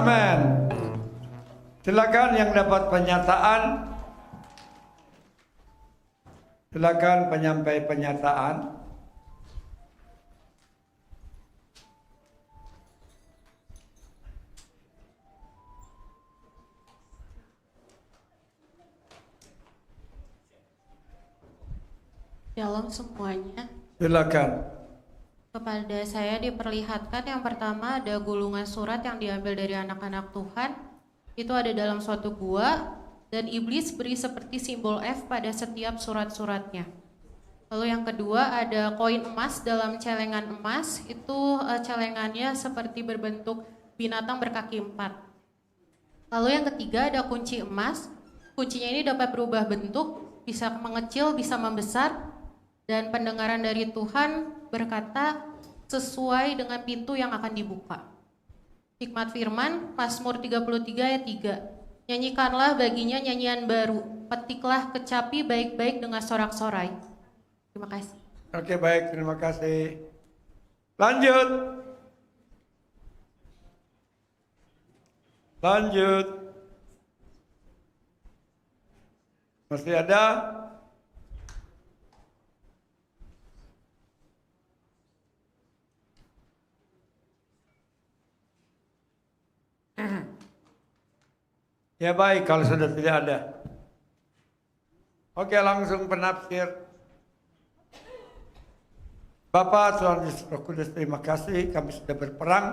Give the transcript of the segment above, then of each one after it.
Amin. Silakan yang dapat pernyataan. Silakan penyampai pernyataan. Shalom semuanya. Silakan. Kepada saya diperlihatkan yang pertama ada gulungan surat yang diambil dari anak-anak Tuhan. Itu ada dalam suatu gua dan iblis beri seperti simbol F pada setiap surat-suratnya. Lalu yang kedua ada koin emas dalam celengan emas. Itu celengannya seperti berbentuk binatang berkaki 4. Lalu yang ketiga ada kunci emas. Kuncinya ini dapat berubah bentuk, bisa mengecil, bisa membesar. Dan pendengaran dari Tuhan berkata sesuai dengan pintu yang akan dibuka. Hikmat firman, Mazmur 33 ayat 3. Nyanyikanlah baginya nyanyian baru, petiklah kecapi baik-baik dengan sorak-sorai. Terima kasih. Oke, baik, terima kasih. Lanjut. Lanjut. Masih ada? Ya baik, kalau sudah tidak ada. Oke, langsung penafsir. Bapa, Tuhan Yesus Roh Kudus, terima kasih kami sudah berperang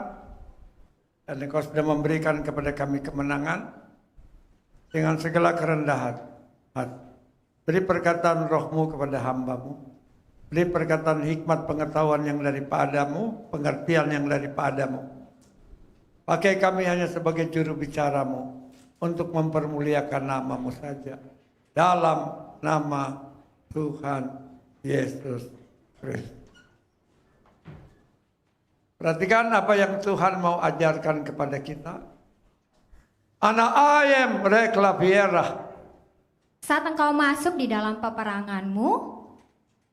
dan Engkau sudah memberikan kepada kami kemenangan dengan segala kerendahan hati. Beri perkataan roh-Mu kepada hamba-Mu. Beri perkataan hikmat pengetahuan yang daripadamu, pengertian yang daripadamu. Pakai kami hanya sebagai juru bicara-Mu untuk mempermuliakan nama-Mu saja. Dalam nama Tuhan Yesus Kristus. Perhatikan apa yang Tuhan mau ajarkan kepada kita. Ana ayem reklaviera. Saat engkau masuk di dalam peperanganmu,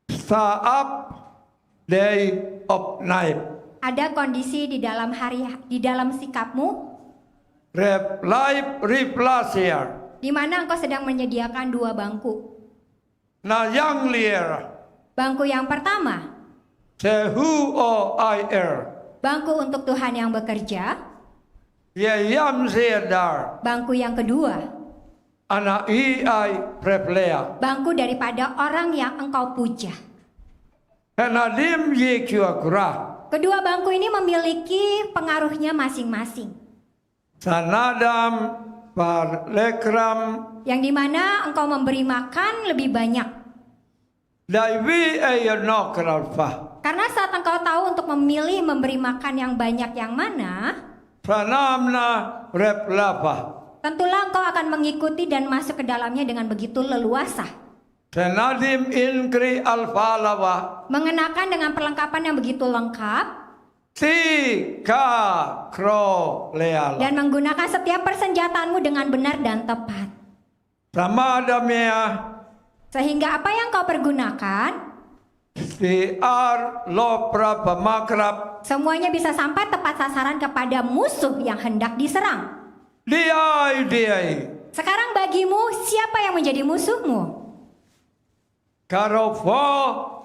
Saat day of night. ada kondisi di dalam sikapmu Replacier. di mana engkau sedang menyediakan dua bangku. Na yang lier. Bangku yang pertama, Sehu o ir. bangku untuk Tuhan yang bekerja. Ye yam zedar. Bangku yang kedua, Ana ai preplea. bangku daripada orang yang engkau puja. Enadim ye kyakura. Kedua bangku ini memiliki pengaruhnya masing-masing. Sanadam par lekram. Yang dimana engkau memberi makan lebih banyak. Daivi ayanokralfa. Karena saat engkau tahu untuk memilih memberi makan yang banyak yang mana, Sanamna replapa. tentulah engkau akan mengikuti dan masuk ke dalamnya dengan begitu leluasa. Senadim inkri alfalawa. Mengenakan dengan perlengkapan yang begitu lengkap Si ka kro leala. dan menggunakan setiap persenjataanmu dengan benar dan tepat. Sama adamnya. Sehingga apa yang kau pergunakan, Si ar lo prapa makrab. semuanya bisa sampai tepat sasaran kepada musuh yang hendak diserang. Diai. Sekarang bagimu, siapa yang menjadi musuhmu? Karofo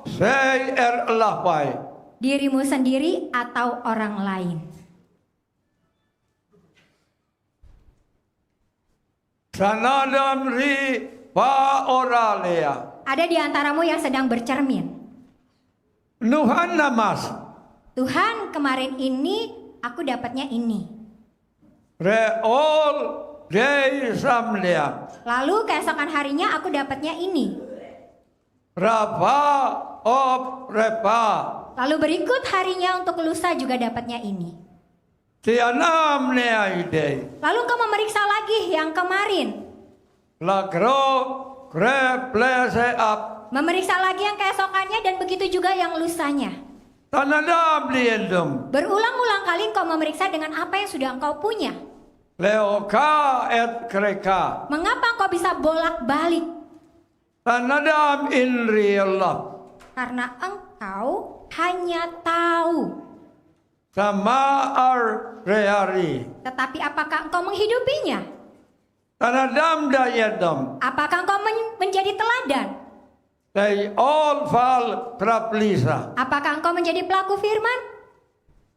sei lapai. Dirimu sendiri atau orang lain? Sanadam ri pa oralea. Ada di antaramu yang sedang bercermin. Nuhan namas. Tuhan, kemarin ini aku dapatnya ini. Reol rei samlea. Lalu keesokan harinya aku dapatnya ini. Rapa op repa. Lalu berikut harinya untuk lusa juga dapatnya ini. Tianam neaide. Lalu kau memeriksa lagi yang kemarin. Lagro kreplese up. Memeriksa lagi yang keesokannya dan begitu juga yang lusanya. Tanadam liendum. Berulang-ulang kali engkau memeriksa dengan apa yang sudah engkau punya. Leoka et kreka. Mengapa engkau bisa bolak-balik? Tanadam inri Allah. Karena engkau hanya tahu. sama ar-rehari. Tetapi apakah engkau menghidupinya? Tanadam dayadam. Apakah engkau menjadi teladan? They all fall praplisa. Apakah engkau menjadi pelaku firman?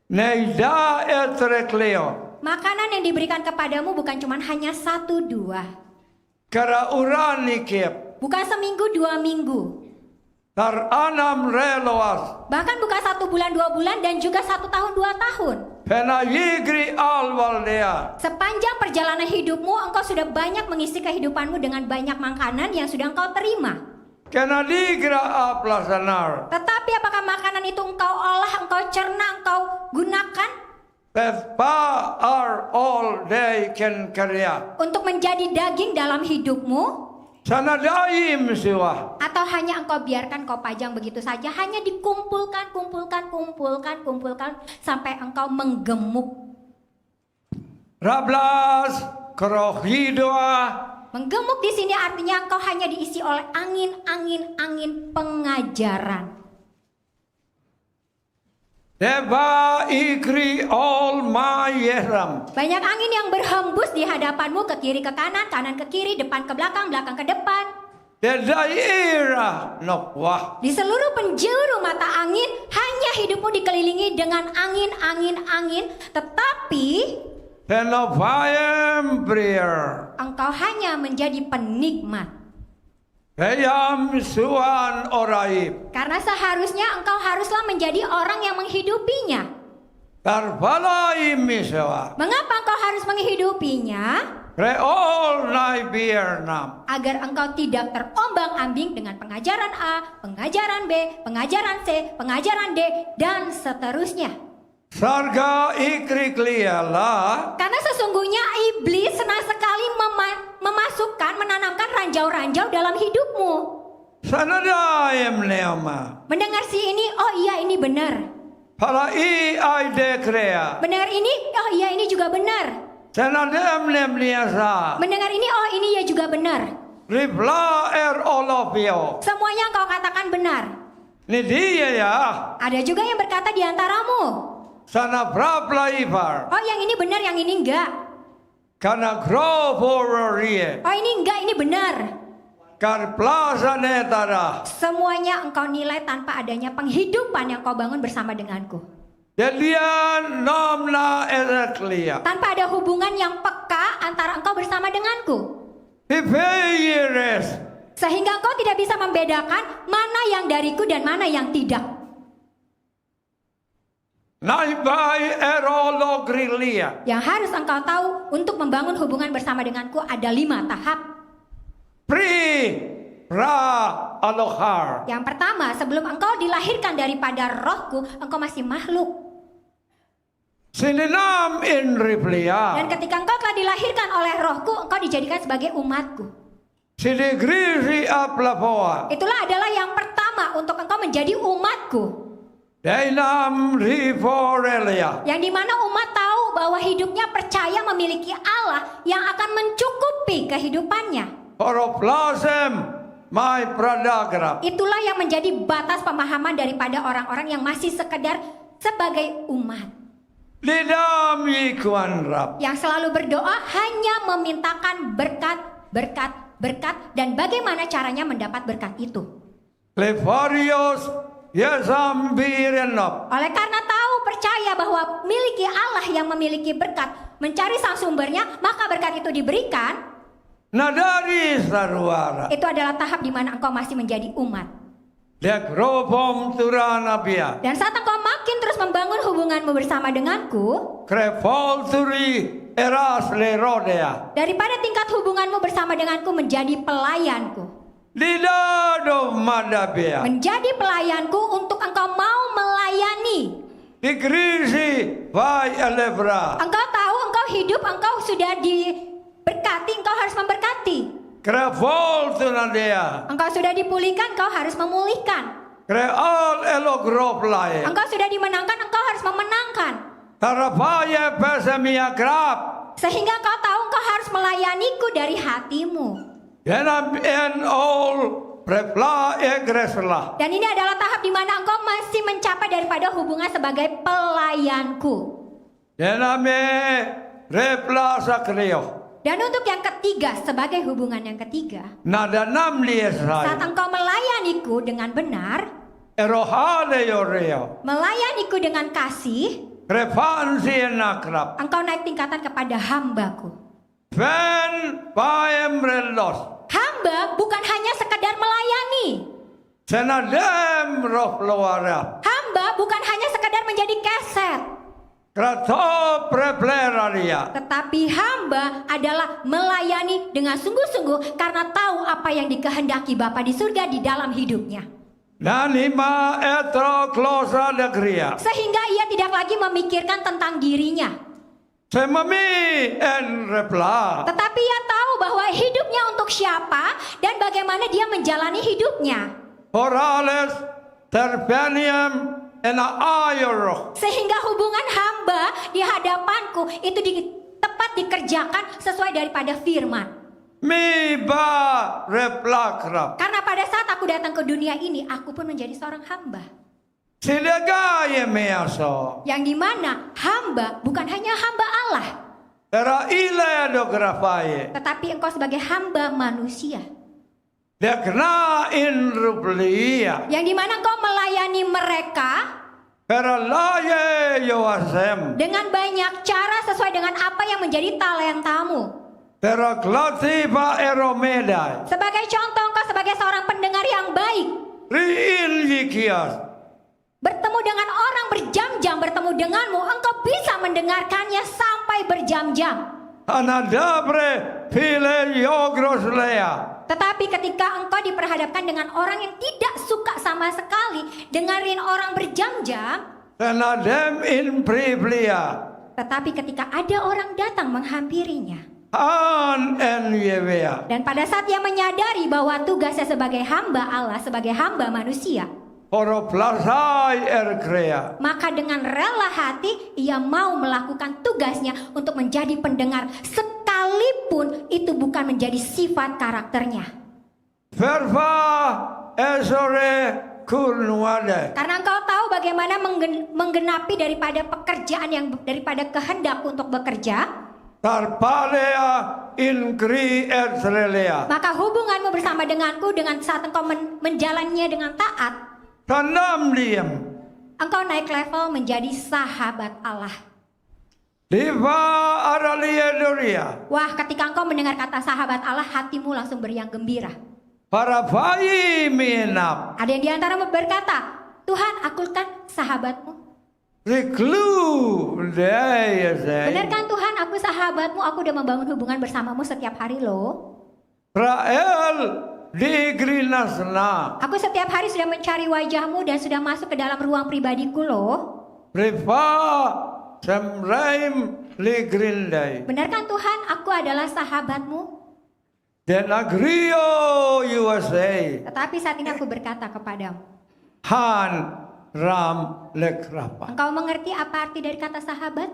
Neida etrekleo. Makanan yang diberikan kepadamu bukan cuma hanya 1-2. Kara urani kep. Bukan seminggu 2 minggu. Tar anam reloas. Bahkan bukan 1 bulan 2 bulan dan juga 1 tahun 2 tahun. Pena yigri alvaldea. Sepanjang perjalanan hidupmu engkau sudah banyak mengisi kehidupanmu dengan banyak makanan yang sudah engkau terima. Kena digra aplasanar. Tetapi apakah makanan itu engkau olah, engkau cerna, engkau gunakan Pepa are all day can karya. untuk menjadi daging dalam hidupmu? Sanadaim siwa. Atau hanya engkau biarkan kau pajang begitu saja, hanya dikumpulkan, kumpulkan sampai engkau menggemuk. Rablas krohidoa. Menggemuk di sini artinya engkau hanya diisi oleh angin pengajaran. Deba ikri all my yeram. Banyak angin yang berhembus di hadapanmu, ke kiri ke kanan, kanan ke kiri, depan ke belakang, belakang ke depan. Dedaira nokwah. Di seluruh penjuru mata angin, hanya hidupmu dikelilingi dengan angin. Tetapi Penopayem prier. engkau hanya menjadi penikmat. Heyam suan oraib. Karena seharusnya engkau haruslah menjadi orang yang menghidupinya. Tarbalai misewa. Mengapa engkau harus menghidupinya? Reol nai biernam. Agar engkau tidak terombang-ambing dengan pengajaran A, pengajaran B, pengajaran C, pengajaran D, dan seterusnya. Sarga ikri kliala. Karena sesungguhnya iblis senang sekali memasukkan, menanamkan ranjau-ranjau dalam hidupmu. Sanadaim neoma. Mendengar si ini, oh iya ini benar. Para i aide krea. Mendengar ini, oh iya ini juga benar. Sanadem nem niasa. Mendengar ini, oh ini ya juga benar. Ribla olopio. Semuanya engkau katakan benar. Ini dia ya. Ada juga yang berkata di antaramu, Sana brapla ipar. oh yang ini benar, yang ini enggak. Karena grovorie. Oh ini enggak, ini benar. Kar plaza netara. Semuanya engkau nilai tanpa adanya penghidupan yang kau bangun bersama denganku. Jadian nomna ereklia. Tanpa ada hubungan yang peka antara engkau bersama denganku. Pipeyires. Sehingga engkau tidak bisa membedakan mana yang dariku dan mana yang tidak. Naibai erologrilia. Yang harus engkau tahu, untuk membangun hubungan bersama denganku ada 5 tahap. Pri ra alohar. Yang pertama, sebelum engkau dilahirkan daripada rohku, engkau masih makhluk. Sininam in riplia. Dan ketika engkau telah dilahirkan oleh rohku, engkau dijadikan sebagai umatku. Sidigrisi aplapoa. Itulah adalah yang pertama untuk engkau menjadi umatku. Dainam riforelia. Yang dimana umat tahu bahwa hidupnya percaya memiliki Allah yang akan mencukupi kehidupannya. Horoplasem my pradagrap. Itulah yang menjadi batas pemahaman daripada orang-orang yang masih sekedar sebagai umat. Lidam yikuan rap. Yang selalu berdoa hanya memintakan berkat, dan bagaimana caranya mendapat berkat itu. Lefarios yezambirenop. Oleh karena tahu percaya bahwa miliki Allah yang memiliki berkat, mencari sang sumbernya, maka berkat itu diberikan. Nadari sarwara. Itu adalah tahap di mana engkau masih menjadi umat. Dekropom turanabia. Dan saat engkau makin terus membangun hubunganmu bersama denganku, Krepol turi eras lerodea. daripada tingkat hubunganmu bersama denganku menjadi pelayanku, Lidado madabia. menjadi pelayanku untuk engkau mau melayani. Dikrisi vai elebra. Engkau tahu engkau hidup, engkau sudah diberkati, engkau harus memberkati. Krepol tunadea. Engkau sudah dipulihkan, engkau harus memulihkan. Kreol elogroplae. Engkau sudah dimenangkan, engkau harus memenangkan. Tarapaya pesemia krap. Sehingga engkau tahu engkau harus melayaniku dari hatimu. Yenam en all repla egreslah. Dan ini adalah tahap di mana engkau masih mencapai daripada hubungan sebagai pelayanku. Dename repla sakreo. Dan untuk yang ketiga, sebagai hubungan yang ketiga, Nada nam saat liesai. engkau melayaniku dengan benar, Erohale yoreo. melayaniku dengan kasih, Refansi enakrap. engkau naik tingkatan kepada hambaku. Ven paem relos. Hamba bukan hanya sekedar melayani. Senadem roh luara. Hamba bukan hanya sekedar menjadi keset. Krato prepleraria. Tetapi hamba adalah melayani dengan sungguh-sungguh karena tahu apa yang dikehendaki Bapa di surga di dalam hidupnya. Nanima etro klosa degria. Sehingga ia tidak lagi memikirkan tentang dirinya. Semami en repla. Tetapi ia tahu bahwa hidupnya untuk siapa dan bagaimana dia menjalani hidupnya. Orales terpenium ena ayoro. Sehingga hubungan hamba di hadapanku itu tepat dikerjakan sesuai daripada firman. Mi ba repla krap. Karena pada saat aku datang ke dunia ini, aku pun menjadi seorang hamba. Silega ye measo. Yang dimana hamba bukan hanya hamba Allah, Era ile do grafaye. tetapi engkau sebagai hamba manusia. Dekna in ruplia. Yang dimana engkau melayani mereka Era laye yoasem. dengan banyak cara sesuai dengan apa yang menjadi talentamu. Era klati ba eromedai. Sebagai contoh, engkau sebagai seorang pendengar yang baik. Riin yikias. Bertemu dengan orang berjam-jam, bertemu denganmu, engkau bisa mendengarkannya sampai berjam-jam. Anadabre pile yogros lea. Tetapi ketika engkau diperhadapkan dengan orang yang tidak suka sama sekali, dengerin orang berjam-jam, Senadem in priblia. tetapi ketika ada orang datang menghampirinya, An en yevea. dan pada saat ia menyadari bahwa tugasnya sebagai hamba Allah, sebagai hamba manusia, Oro plasai erkrea. maka dengan rela hati ia mau melakukan tugasnya untuk menjadi pendengar, sekalipun itu bukan menjadi sifat karakternya. Verva esore kurnuade. Karena engkau tahu bagaimana menggenapi daripada pekerjaan yang daripada kehendak untuk bekerja, Tarpalea incri etrelea. maka hubunganmu bersama denganku dengan saat engkau menjalannya dengan taat, Tanam diem. engkau naik level menjadi sahabat Allah. Diva aralia doria. Wah, ketika engkau mendengar kata sahabat Allah, hatimu langsung beriang gembira. Para bayi minap. Ada yang diantaramu berkata, Tuhan, aku kan sahabatmu. Riklu daya Benar say. kan Tuhan, aku sahabatmu, aku udah membangun hubungan bersamamu setiap hari loh. Rael di grinasna. Aku setiap hari sudah mencari wajahmu dan sudah masuk ke dalam ruang pribadiku loh. Riva semraim li grindai. Benar kan Tuhan, aku adalah sahabatmu. Dan agrio USA. Tetapi saat ini aku berkata kepadamu, Han ram lekrapa. engkau mengerti apa arti dari kata sahabat?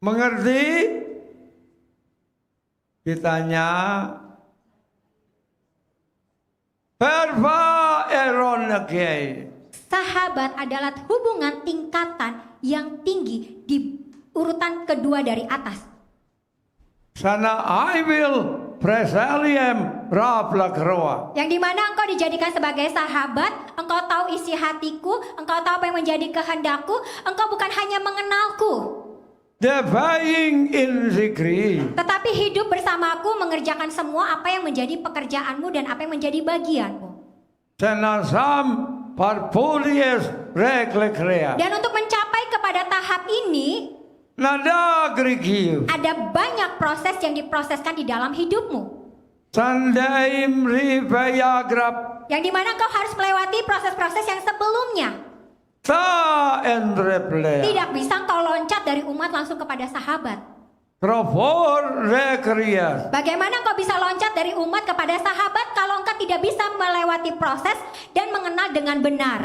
Mengerti? Ditanya. Perva eron kiai. Sahabat adalah hubungan tingkatan yang tinggi di urutan kedua dari atas. Sana I will presaliem rapla kroa. Yang dimana engkau dijadikan sebagai sahabat, engkau tahu isi hatiku, engkau tahu apa yang menjadi kehendakku, engkau bukan hanya mengenalku, Devaing in zikri. tetapi hidup bersamaku mengerjakan semua apa yang menjadi pekerjaanmu dan apa yang menjadi bagianmu. Senasam parpulies reklekrea. Dan untuk mencapai kepada tahap ini, Nada grigiu. ada banyak proses yang diproseskan di dalam hidupmu. Sandaim rivayagrap. Yang dimana engkau harus melewati proses-proses yang sebelumnya. Ta entreplea. Tidak bisa engkau loncat dari umat langsung kepada sahabat. Propor rekrias. Bagaimana engkau bisa loncat dari umat kepada sahabat kalau engkau tidak bisa melewati proses dan mengenal dengan benar?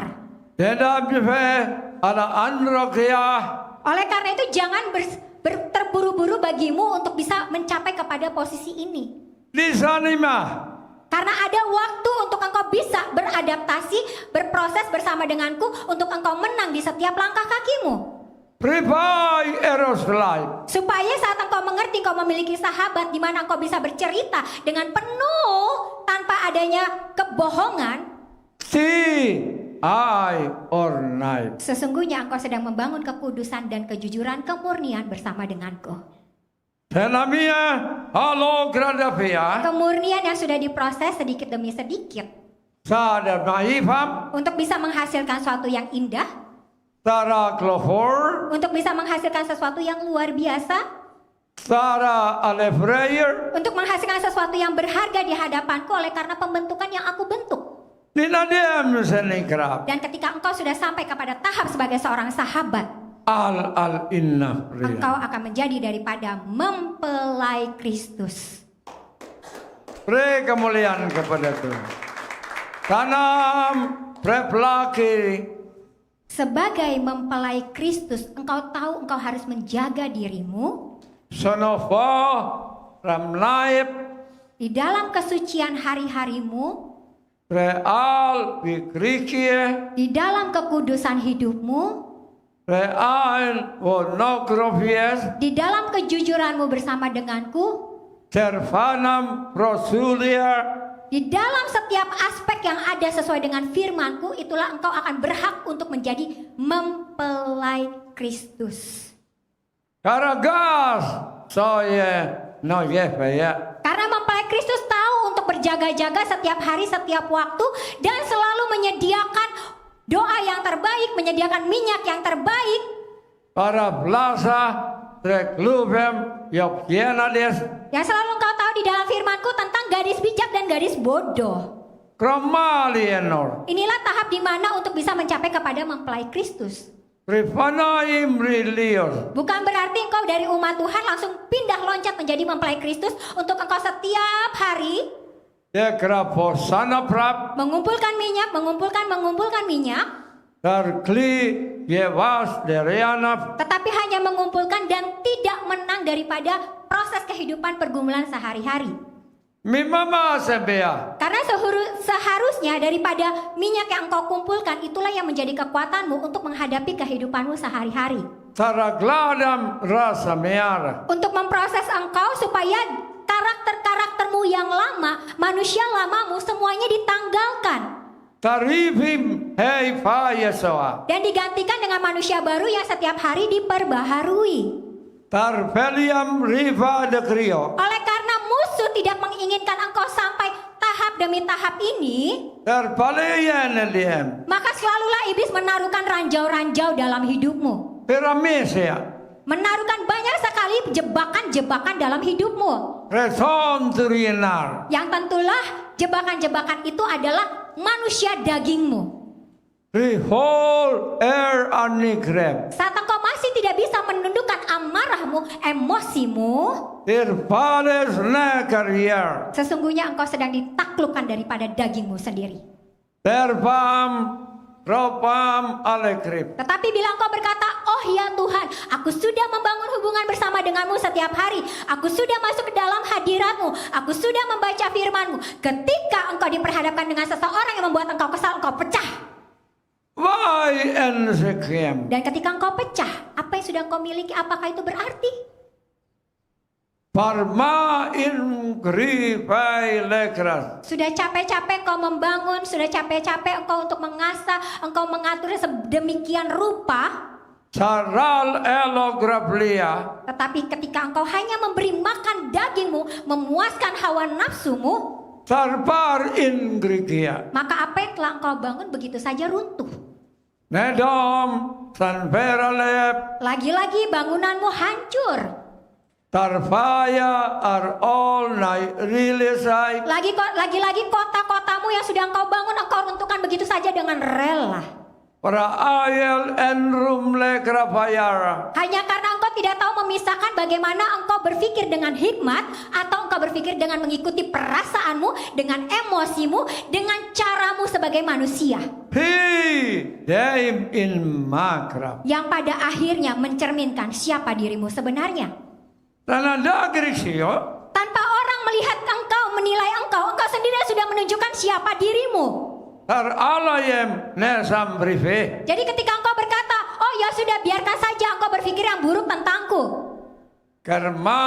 Dedap jefe ala androkiah. Oleh karena itu jangan terburu-buru bagimu untuk bisa mencapai kepada posisi ini. Disanima. Karena ada waktu untuk engkau bisa beradaptasi, berproses bersama denganku untuk engkau menang di setiap langkah kakimu. Prepare eros life. Supaya saat engkau mengerti engkau memiliki sahabat di mana engkau bisa bercerita dengan penuh tanpa adanya kebohongan. See eye or night. Sesungguhnya engkau sedang membangun kekudusan dan kejujuran kemurnian bersama denganku. Senamia halo gradapia. Kemurnian yang sudah diproses sedikit demi sedikit. Sada maifam. Untuk bisa menghasilkan sesuatu yang indah. Tara clohor. Untuk bisa menghasilkan sesuatu yang luar biasa. Tara alefreyer. Untuk menghasilkan sesuatu yang berharga di hadapanku oleh karena pembentukan yang aku bentuk. Ninadiam senikrab. Dan ketika engkau sudah sampai kepada tahap sebagai seorang sahabat, Al inna ria. engkau akan menjadi daripada mempelai Kristus. Pre kemuliaan kepada Tuhan. Tanam preplaki. Sebagai mempelai Kristus, engkau tahu engkau harus menjaga dirimu Sonofo ramnaib. di dalam kesucian hari-harimu, Real vikrikie. di dalam kekudusan hidupmu, Real wonogrofies. di dalam kejujuranmu bersama denganku, Servanam prosulia. di dalam setiap aspek yang ada sesuai dengan firmanku, itulah engkau akan berhak untuk menjadi mempelai Kristus. Karagas. Soye no ya. Karena mempelai Kristus tahu untuk berjaga-jaga setiap hari, setiap waktu, dan selalu menyediakan doa yang terbaik, menyediakan minyak yang terbaik. Para plaza reklubem yokienades. Yang selalu engkau tahu di dalam firmanku tentang gadis bijak dan gadis bodoh. Kromalienor. Inilah tahap di mana untuk bisa mencapai kepada mempelai Kristus. Rifanaim religious. Bukan berarti engkau dari umat Tuhan langsung pindah loncat menjadi mempelai Kristus untuk engkau setiap hari Dekraposana prap. mengumpulkan minyak, Darkli yewas derianap. tetapi hanya mengumpulkan dan tidak menang daripada proses kehidupan pergumulan sehari-hari. Mimama sebea. Karena seharusnya daripada minyak yang engkau kumpulkan itulah yang menjadi kekuatanmu untuk menghadapi kehidupanmu sehari-hari. Taragladam rasa meara. Untuk memproses engkau supaya karakter-karaktermu yang lama, manusia lamamu semuanya ditanggalkan. Tarifim hei fayesoa. Dan digantikan dengan manusia baru yang setiap hari diperbaharui. Tarpeliam riva dekrio. Oleh karena musuh tidak menginginkan engkau sampai tahap demi tahap ini, Tarpaleyan eliem. maka selalulah iblis menaruhkan ranjau-ranjau dalam hidupmu. Piramesia. Menaruhkan banyak sekali jebakan-jebakan dalam hidupmu. Reson turinar. Yang tentulah jebakan-jebakan itu adalah manusia dagingmu. Rihol air anikrem. Saat engkau masih tidak bisa menundukkan amarahmu, emosimu, Irpales na karier. sesungguhnya engkau sedang ditaklukkan daripada dagingmu sendiri. Terpam ropam alekrip. Tetapi bila engkau berkata, oh ya Tuhan, aku sudah membangun hubungan bersama denganmu setiap hari. Aku sudah masuk ke dalam hadiratmu. Aku sudah membaca firmanmu. Ketika engkau diperhadapkan dengan seseorang yang membuat engkau kesal, engkau pecah. Why en sekiem. Dan ketika engkau pecah, apa yang sudah engkau miliki, apakah itu berarti? Parma in gripai lekras. Sudah capek-capek engkau membangun, sudah capek-capek engkau untuk mengasah, engkau mengatur sedemikian rupa. Saral elograplia. Tetapi ketika engkau hanya memberi makan dagingmu, memuaskan hawa nafsumu, Tarpar in grigia. maka apa yang telah engkau bangun begitu saja runtuh. Nedom sanveralep. Lagi-lagi bangunanmu hancur. Tarfaya are all night rilisai. Lagi-lagi kota-kotamu yang sudah engkau bangun, engkau runtuhkan begitu saja dengan rela. Para ayel en rumle krapayara. Hanya karena engkau tidak tahu memisahkan bagaimana engkau berpikir dengan hikmat atau engkau berpikir dengan mengikuti perasaanmu, dengan emosimu, dengan caramu sebagai manusia. Daim in makrab. Yang pada akhirnya mencerminkan siapa dirimu sebenarnya. Tananda grisio. Tanpa orang melihat engkau, menilai engkau sendiri yang sudah menunjukkan siapa dirimu. Tar alayem nesam brife. Jadi ketika engkau berkata, oh ya sudah biarkan saja engkau berpikir yang buruk tentangku. Karma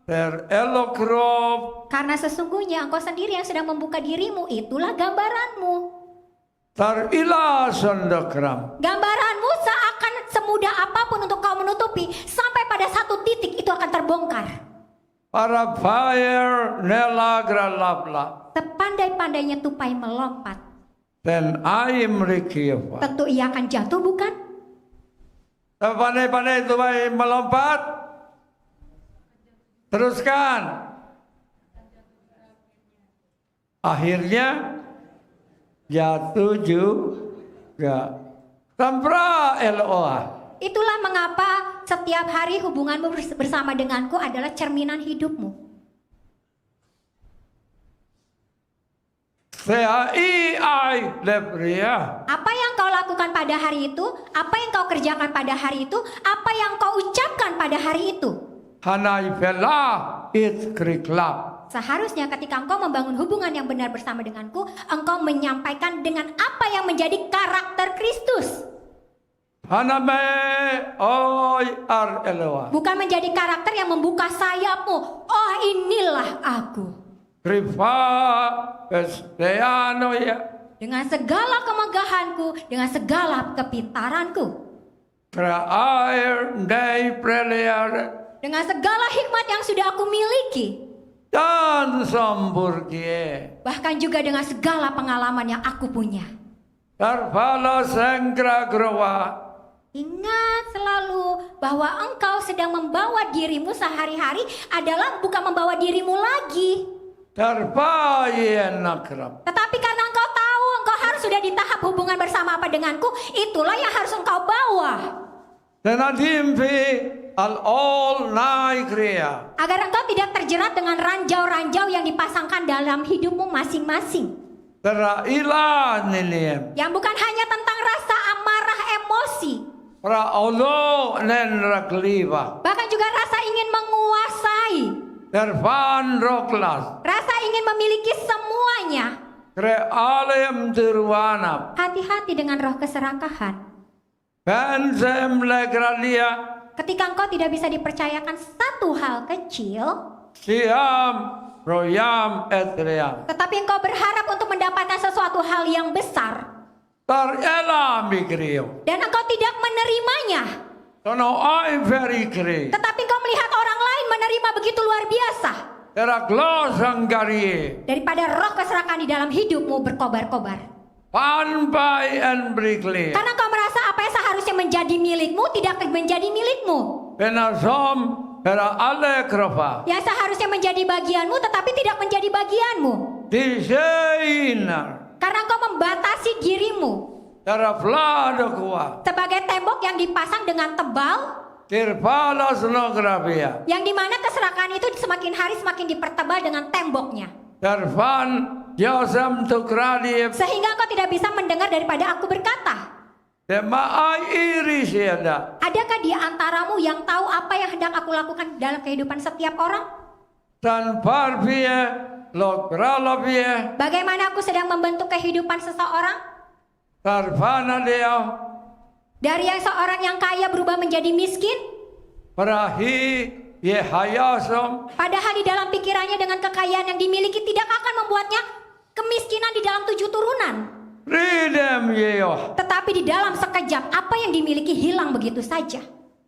ter elokrop. Karena sesungguhnya engkau sendiri yang sedang membuka dirimu, itulah gambaranmu. Tar ila sondokram. Gambaranmu seakan semudah apapun untuk kau menutupi, sampai pada satu titik itu akan terbongkar. Para fire nelagra labla. Sepandai-pandainya tupai melompat, Dan aim rikiva. tentu ia akan jatuh, bukan? Pandai-pandai itu melompat. Teruskan. Akhirnya jatuh juga. Tampra Eloah. Itulah mengapa setiap hari hubunganmu bersama denganku adalah cerminan hidupmu. Saya ai lebria. Apa yang kau lakukan pada hari itu, apa yang kau kerjakan pada hari itu, apa yang kau ucapkan pada hari itu. Hanai vela it kriklap. Seharusnya ketika engkau membangun hubungan yang benar bersama denganku, engkau menyampaikan dengan apa yang menjadi karakter Kristus. Haname oi ar Eloah. Bukan menjadi karakter yang membuka sayapmu. Oh, inilah aku. Kriva Esteano ya. Dengan segala kemegahanku, dengan segala kepintaranku, Tra air dei preliar. dengan segala hikmat yang sudah aku miliki, Dan samburgie. bahkan juga dengan segala pengalaman yang aku punya. Tarvala sengkra growa. Ingat selalu bahwa engkau sedang membawa dirimu sehari-hari adalah bukan membawa dirimu lagi. Tarpayen nakrab. Tetapi karena engkau tahu engkau harus sudah di tahap hubungan bersama apa denganku, itulah yang harus engkau bawa. Dan adimpi al all night kriya. Agar engkau tidak terjerat dengan ranjau-ranjau yang dipasangkan dalam hidupmu masing-masing. Tera ila niliem. Yang bukan hanya tentang rasa amarah emosi, Pra olo nen rakliva. bahkan juga rasa ingin menguasai, Tervan roklas. rasa ingin memiliki semuanya. Kre alem dirwanap. Hati-hati dengan roh keserakahan. Bensem legralia. Ketika engkau tidak bisa dipercayakan satu hal kecil, Siam royam etriam. tetapi engkau berharap untuk mendapatkan sesuatu hal yang besar, Tar ela migrio. dan engkau tidak menerimanya, Tono ai very kri. tetapi engkau melihat orang lain menerima begitu luar biasa, Tera glosang garie. daripada roh keserakahan di dalam hidupmu berkobar-kobar. Panpai and brikli. Karena engkau merasa apa yang seharusnya menjadi milikmu tidak menjadi milikmu. Penasom era ale kropa. Yang seharusnya menjadi bagianmu tetapi tidak menjadi bagianmu. Diseina. Karena engkau membatasi dirimu Tera flado kuwa. sebagai tembok yang dipasang dengan tebal, Tirpala snografia. yang dimana keserakahan itu semakin hari semakin dipertebal dengan temboknya. Tervan Yosem tukradi. Sehingga engkau tidak bisa mendengar daripada aku berkata. Tema ai iri siada. Adakah di antaramu yang tahu apa yang hendak aku lakukan dalam kehidupan setiap orang? Tan parvie lokralavie. Bagaimana aku sedang membentuk kehidupan seseorang? Tarvana dia. Dari yang seorang yang kaya berubah menjadi miskin? Perahi ye hayasom. Padahal di dalam pikirannya dengan kekayaan yang dimiliki tidak akan membuatnya kemiskinan di dalam 7 turunan. Ridem yeyo. Tetapi di dalam sekejap apa yang dimiliki hilang begitu saja.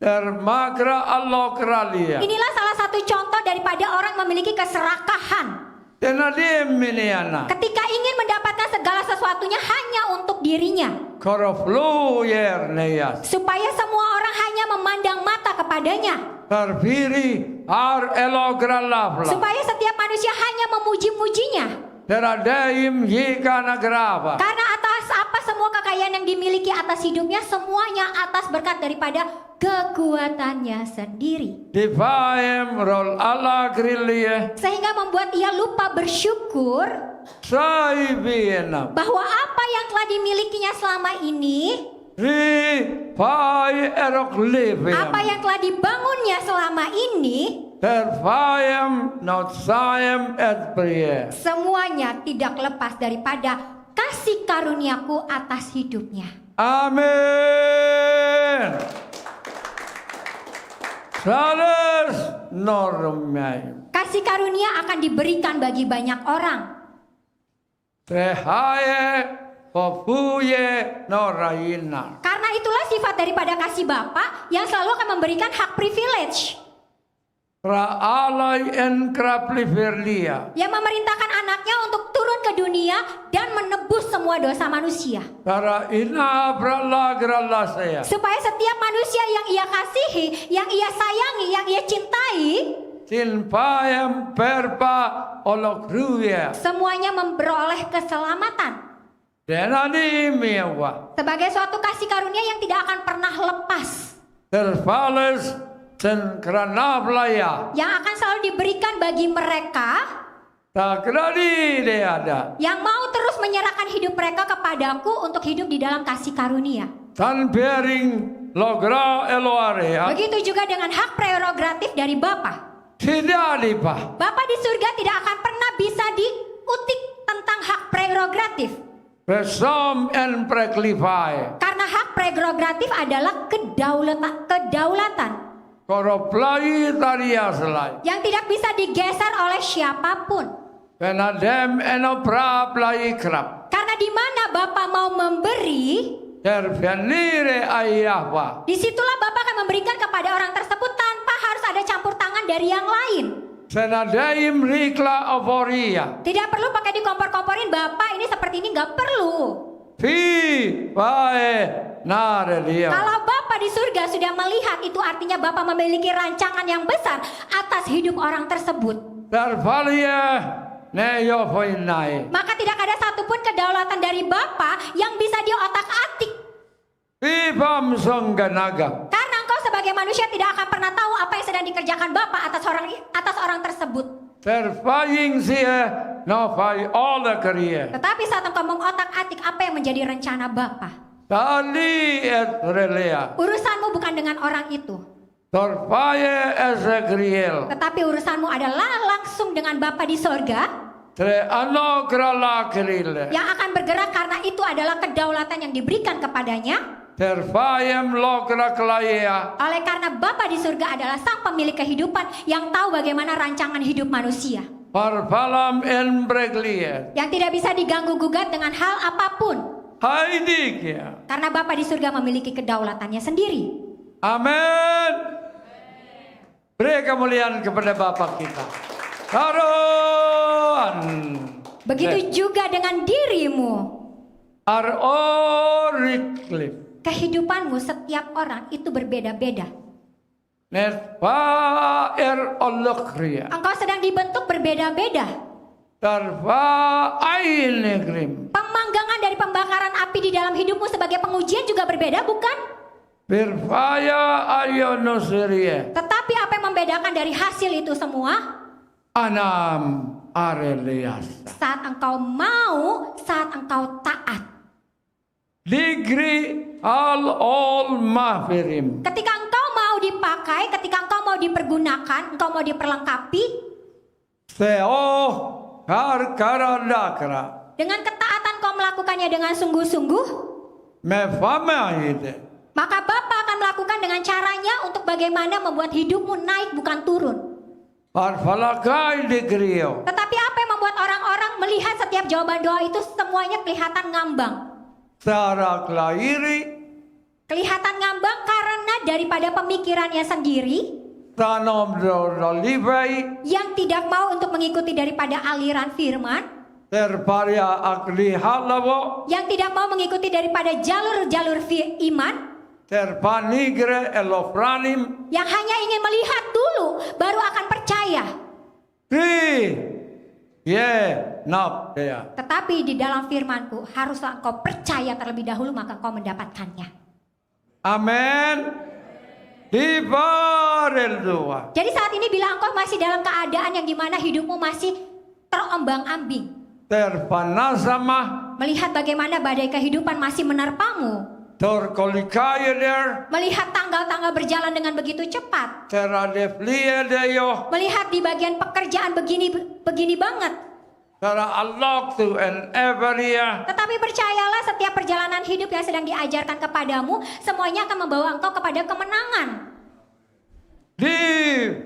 Termakra Allah kralia. Inilah salah satu contoh daripada orang memiliki keserakahan. Tenadim miniana. Ketika ingin mendapatkan segala sesuatunya hanya untuk dirinya. Koroflu yer neyas. Supaya semua orang hanya memandang mata kepadanya. Terpiri ar elogralafla. Supaya setiap manusia hanya memuji-mujinya. Teradaim jika nagrava. Karena atas apa semua kekayaan yang dimiliki atas hidupnya, semuanya atas berkat daripada kekuatannya sendiri. Difaem rol ala grilie. Sehingga membuat ia lupa bersyukur Saibina. bahwa apa yang telah dimilikinya selama ini Rifai erok Apa levem. yang telah dibangunnya selama ini, Terfayam not sayam et prie. semuanya tidak lepas daripada kasih karuniaku atas hidupnya. Amin. Sales normai. Kasih karunia akan diberikan bagi banyak orang. Trehaye popuye noraina. Karena itulah sifat daripada kasih Bapa yang selalu akan memberikan hak privilege. Raalai en krapli verlia. Yang memerintahkan anaknya untuk turun ke dunia dan menebus semua dosa manusia. Tara ina brala grala saya. Supaya setiap manusia yang ia kasihi, yang ia sayangi, yang ia cintai, Silpayam perpa olokruya. semuanya memperoleh keselamatan. Denani mewa. Sebagai suatu kasih karunia yang tidak akan pernah lepas. Terfales senkranavlaya. Yang akan selalu diberikan bagi mereka Takradi de ada. yang mau terus menyerahkan hidup mereka kepadaku untuk hidup di dalam kasih karunia. Tan bering logra eloarea. Begitu juga dengan hak prerogatif dari Bapa. Tidak dipa. Bapa di surga tidak akan pernah bisa diutik tentang hak prerogatif. Resam en preklifai. Karena hak prerogatif adalah kedaulatan Koroplai taria selai. yang tidak bisa digeser oleh siapapun. Penadem enopra plai krap. Karena di mana Bapa mau memberi, Tervenire ayahwa. disitulah Bapa akan memberikan kepada orang tersebut tanpa harus ada campur tangan dari yang lain. Senadaim rikla avoria. Tidak perlu pakai dikompor-komporin, Bapak ini seperti ini, nggak perlu. Fi pae nare dia. Kalau Bapak di surga sudah melihat, itu artinya Bapak memiliki rancangan yang besar atas hidup orang tersebut. Tervalia neyo foinai. Maka tidak ada satupun kedaulatan dari Bapak yang bisa diotak-atik. Fi pam songganaga. Karena engkau sebagai manusia tidak akan pernah tahu apa yang sedang dikerjakan Bapak atas orang tersebut. Terfaying sia no fai ola karia. Tetapi saat engkau mengotak-atik apa yang menjadi rencana Bapak, Tali et relea. urusanmu bukan dengan orang itu, Torfaye Ezekiel. tetapi urusanmu adalah langsung dengan Bapa di sorga Tre ano krala kerile. yang akan bergerak karena itu adalah kedaulatan yang diberikan kepadanya. Terfayem lokra klaya. Oleh karena Bapa di surga adalah sang pemilik kehidupan yang tahu bagaimana rancangan hidup manusia, Parpalam en breglie. yang tidak bisa diganggu gugat dengan hal apapun. Haidikia. Karena Bapa di surga memiliki kedaulatannya sendiri. Amin. Beri kemuliaan kepada Bapa kita. Taruhan. Begitu juga dengan dirimu. Aroriklip. Kehidupanmu setiap orang itu berbeda-beda. Netpa olokria. Engkau sedang dibentuk berbeda-beda. Tarfa ainegrim. Pemanggangan dari pembakaran api di dalam hidupmu sebagai pengujian juga berbeda, bukan? Birfaya ayonoserie. Tetapi apa yang membedakan dari hasil itu semua? Anam arelias. Saat engkau mau, saat engkau taat. Digri all mafirim. Ketika engkau mau dipakai, ketika engkau mau dipergunakan, engkau mau diperlengkapi, Seo karkaradakra. dengan ketaatan kau melakukannya dengan sungguh-sungguh, Mefama ide. maka Bapa akan melakukan dengan caranya untuk bagaimana membuat hidupmu naik bukan turun. Parfalakai digrio. Tetapi apa yang membuat orang-orang melihat setiap jawaban doa itu semuanya kelihatan ngambang? Sarak lairi. Kelihatan ngambang karena daripada pemikirannya sendiri Tanom dolivai. yang tidak mau untuk mengikuti daripada aliran firman, Terparia akli halavo. yang tidak mau mengikuti daripada jalur-jalur iman, Terpanigre elofranim. yang hanya ingin melihat dulu baru akan percaya. Nap ya. Tetapi di dalam firmanku haruslah engkau percaya terlebih dahulu maka engkau mendapatkannya. Amin. Dibarel dua. Jadi saat ini bila engkau masih dalam keadaan yang dimana hidupmu masih terombang-ambing, Terpanasama. melihat bagaimana badai kehidupan masih menerpamu, Torkolikaider, Melihat tanggal-tanggal berjalan dengan begitu cepat. Teradefliedeyo, Melihat di bagian pekerjaan begini banget. Tara allok to an everia, Tetapi percayalah setiap perjalanan hidup yang sedang diajarkan kepadamu, semuanya akan membawa engkau kepada kemenangan.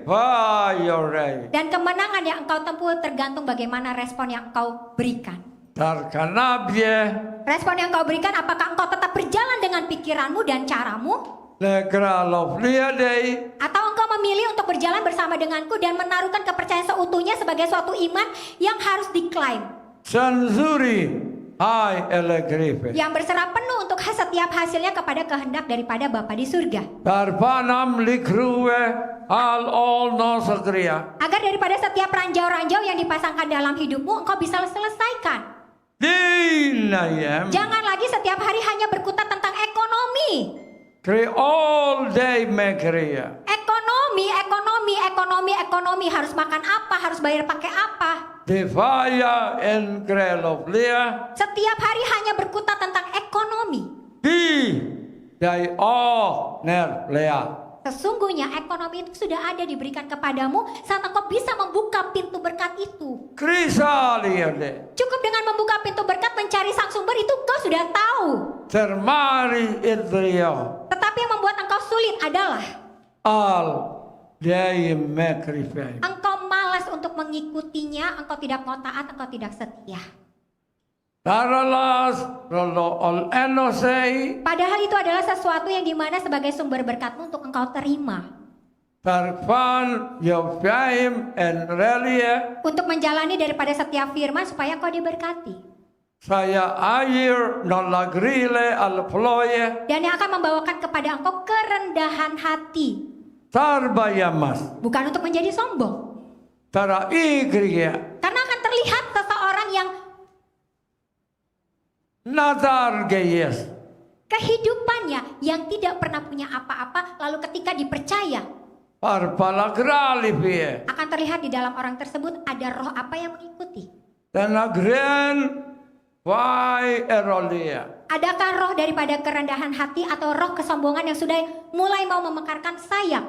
Divayore, Dan kemenangan yang engkau tempuh tergantung bagaimana respon yang engkau berikan. Tarkanabye, Respon yang engkau berikan, apakah engkau tetap berjalan dengan pikiranmu dan caramu, Legralofliedei, atau engkau memilih untuk berjalan bersama denganku dan menaruhkan kepercayaan seutuhnya sebagai suatu iman yang harus diklaim, Sanzuri, Hai Elegrife, yang berserah penuh untuk setiap hasilnya kepada kehendak daripada Bapa di surga. Tarpanam likruwe, Al all nosagria, Agar daripada setiap ranjau-ranjau yang dipasangkan dalam hidupmu engkau bisa selesaikan. Dinayem, Jangan lagi setiap hari hanya berkutat tentang ekonomi. Kri all day mekria, Ekonomi, harus makan apa, harus bayar pakai apa. Divaya en Greloflia, Setiap hari hanya berkutat tentang ekonomi. Di Dai O Nerlea. Sesungguhnya ekonomi itu sudah ada diberikan kepadamu saat engkau bisa membuka pintu berkat itu. Krisaliade, Cukup dengan membuka pintu berkat mencari sang sumber itu kau sudah tahu. Termari Idrio, Tetapi yang membuat engkau sulit adalah Al Dei Mekrife, engkau malas untuk mengikutinya, engkau tidak mau taat, engkau tidak setia. Taralas Rolo Ol Enosei, Padahal itu adalah sesuatu yang dimana sebagai sumber berkatmu untuk engkau terima. Tarfan Yofiaim en Relie, Untuk menjalani daripada setiap firman supaya engkau diberkati. Saya air Nolagrile Al Ploye, Dan yang akan membawakan kepada engkau kerendahan hati. Tarbayamas, Bukan untuk menjadi sombong. Tara Igria, Karena akan terlihat seseorang yang Nazar Geyes, kehidupannya yang tidak pernah punya apa-apa, lalu ketika dipercaya, Parpalagralipie, akan terlihat di dalam orang tersebut ada roh apa yang mengikuti. Tenagren Vai Erolia, Adakah roh daripada kerendahan hati atau roh kesombongan yang sudah mulai mau memekarkan sayap?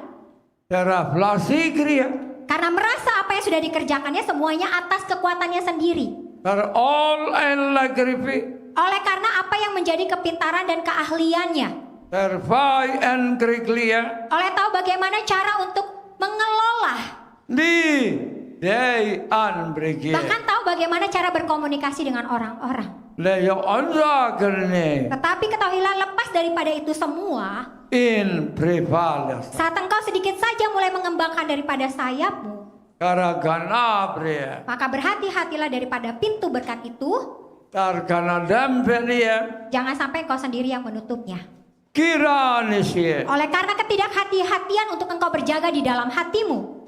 Tera Flasigria, Karena merasa apa yang sudah dikerjakannya semuanya atas kekuatannya sendiri. Ter all en Lagrifi, Oleh karena apa yang menjadi kepintaran dan keahliannya. Ter Vai en Griglia, Oleh tahu bagaimana cara untuk mengelola. Di Dei An Brigie, Bahkan tahu bagaimana cara berkomunikasi dengan orang-orang. Leo Onza गर्ने, Tetapi ketahuilah lepas daripada itu semua, In Prevales, saat engkau sedikit saja mulai mengembangkan daripada sayapmu, Karaganabria, maka berhati-hatilah daripada pintu berkat itu. Tarkanadam Pelia, Jangan sampai engkau sendiri yang menutupnya. Kiranisie, Oleh karena ketidakhati-hatian untuk engkau berjaga di dalam hatimu,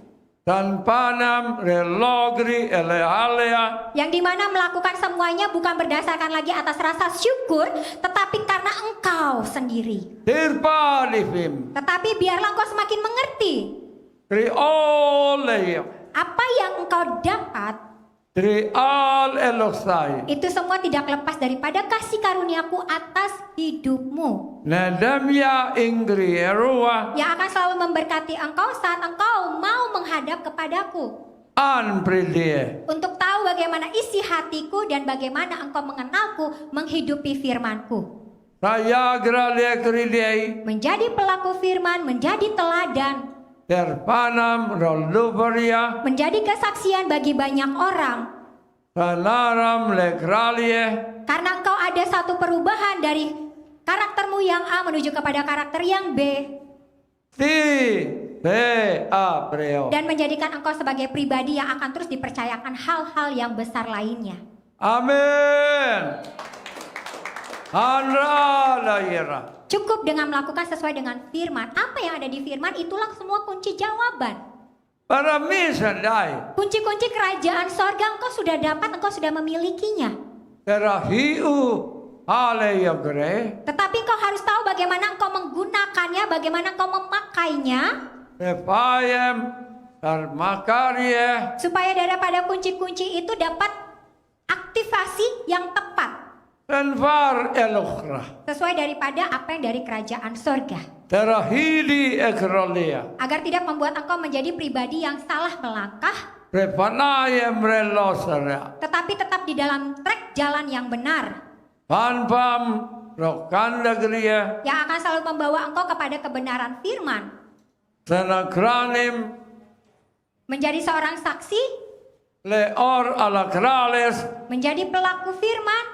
Tanpanam Relogri Elehalea, yang dimana melakukan semuanya bukan berdasarkan lagi atas rasa syukur, tetapi karena engkau sendiri. Tirpalifim, Tetapi biarlah engkau semakin mengerti Trioleo, apa yang engkau dapat. Trial Eloksai, Itu semua tidak lepas daripada kasih karuniaku atas hidupmu, Nedamya Ingri Erua, yang akan selalu memberkati engkau saat engkau mau menghadap kepadaku, An Pridie, untuk tahu bagaimana isi hatiku dan bagaimana engkau mengenalku, menghidupi firmanku, Saya Gralia Kridei, menjadi pelaku firman, menjadi teladan, Terpanam Rolduvaria, menjadi kesaksian bagi banyak orang. Sanaram Legralie, Karena engkau ada satu perubahan dari karaktermu yang A menuju kepada karakter yang B, Ti Te Apreo. dan menjadikan engkau sebagai pribadi yang akan terus dipercayakan hal-hal yang besar lainnya. Amin. Handra Laira. Cukup dengan melakukan sesuai dengan firman. Apa yang ada di firman itulah semua kunci jawaban. Para misandai. Kunci-kunci kerajaan sorga engkau sudah dapat, engkau sudah memilikinya. Terahiu Aleyagre. Tetapi engkau harus tahu bagaimana engkau menggunakannya, bagaimana engkau memakainya. Repayem Tarmakarie. Supaya daripada kunci-kunci itu dapat aktivasi yang tepat. Tanfar el-ukhra. sesuai daripada apa yang dari kerajaan surga. Terahidi ekrolia. Agar tidak membuat engkau menjadi pribadi yang salah melangkah, Prepanaya mrelosara. tetapi tetap di dalam trek jalan yang benar, Panpam rokanda gria. yang akan selalu membawa engkau kepada kebenaran firman, Senagranim menjadi seorang saksi, leor ala krales. menjadi pelaku firman,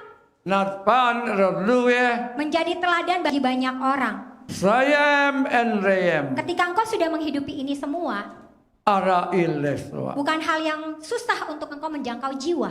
Natpan rodluye. menjadi teladan bagi banyak orang. Sayem en reyem. Ketika engkau sudah menghidupi ini semua, Ara ileswa. bukan hal yang susah untuk engkau menjangkau jiwa.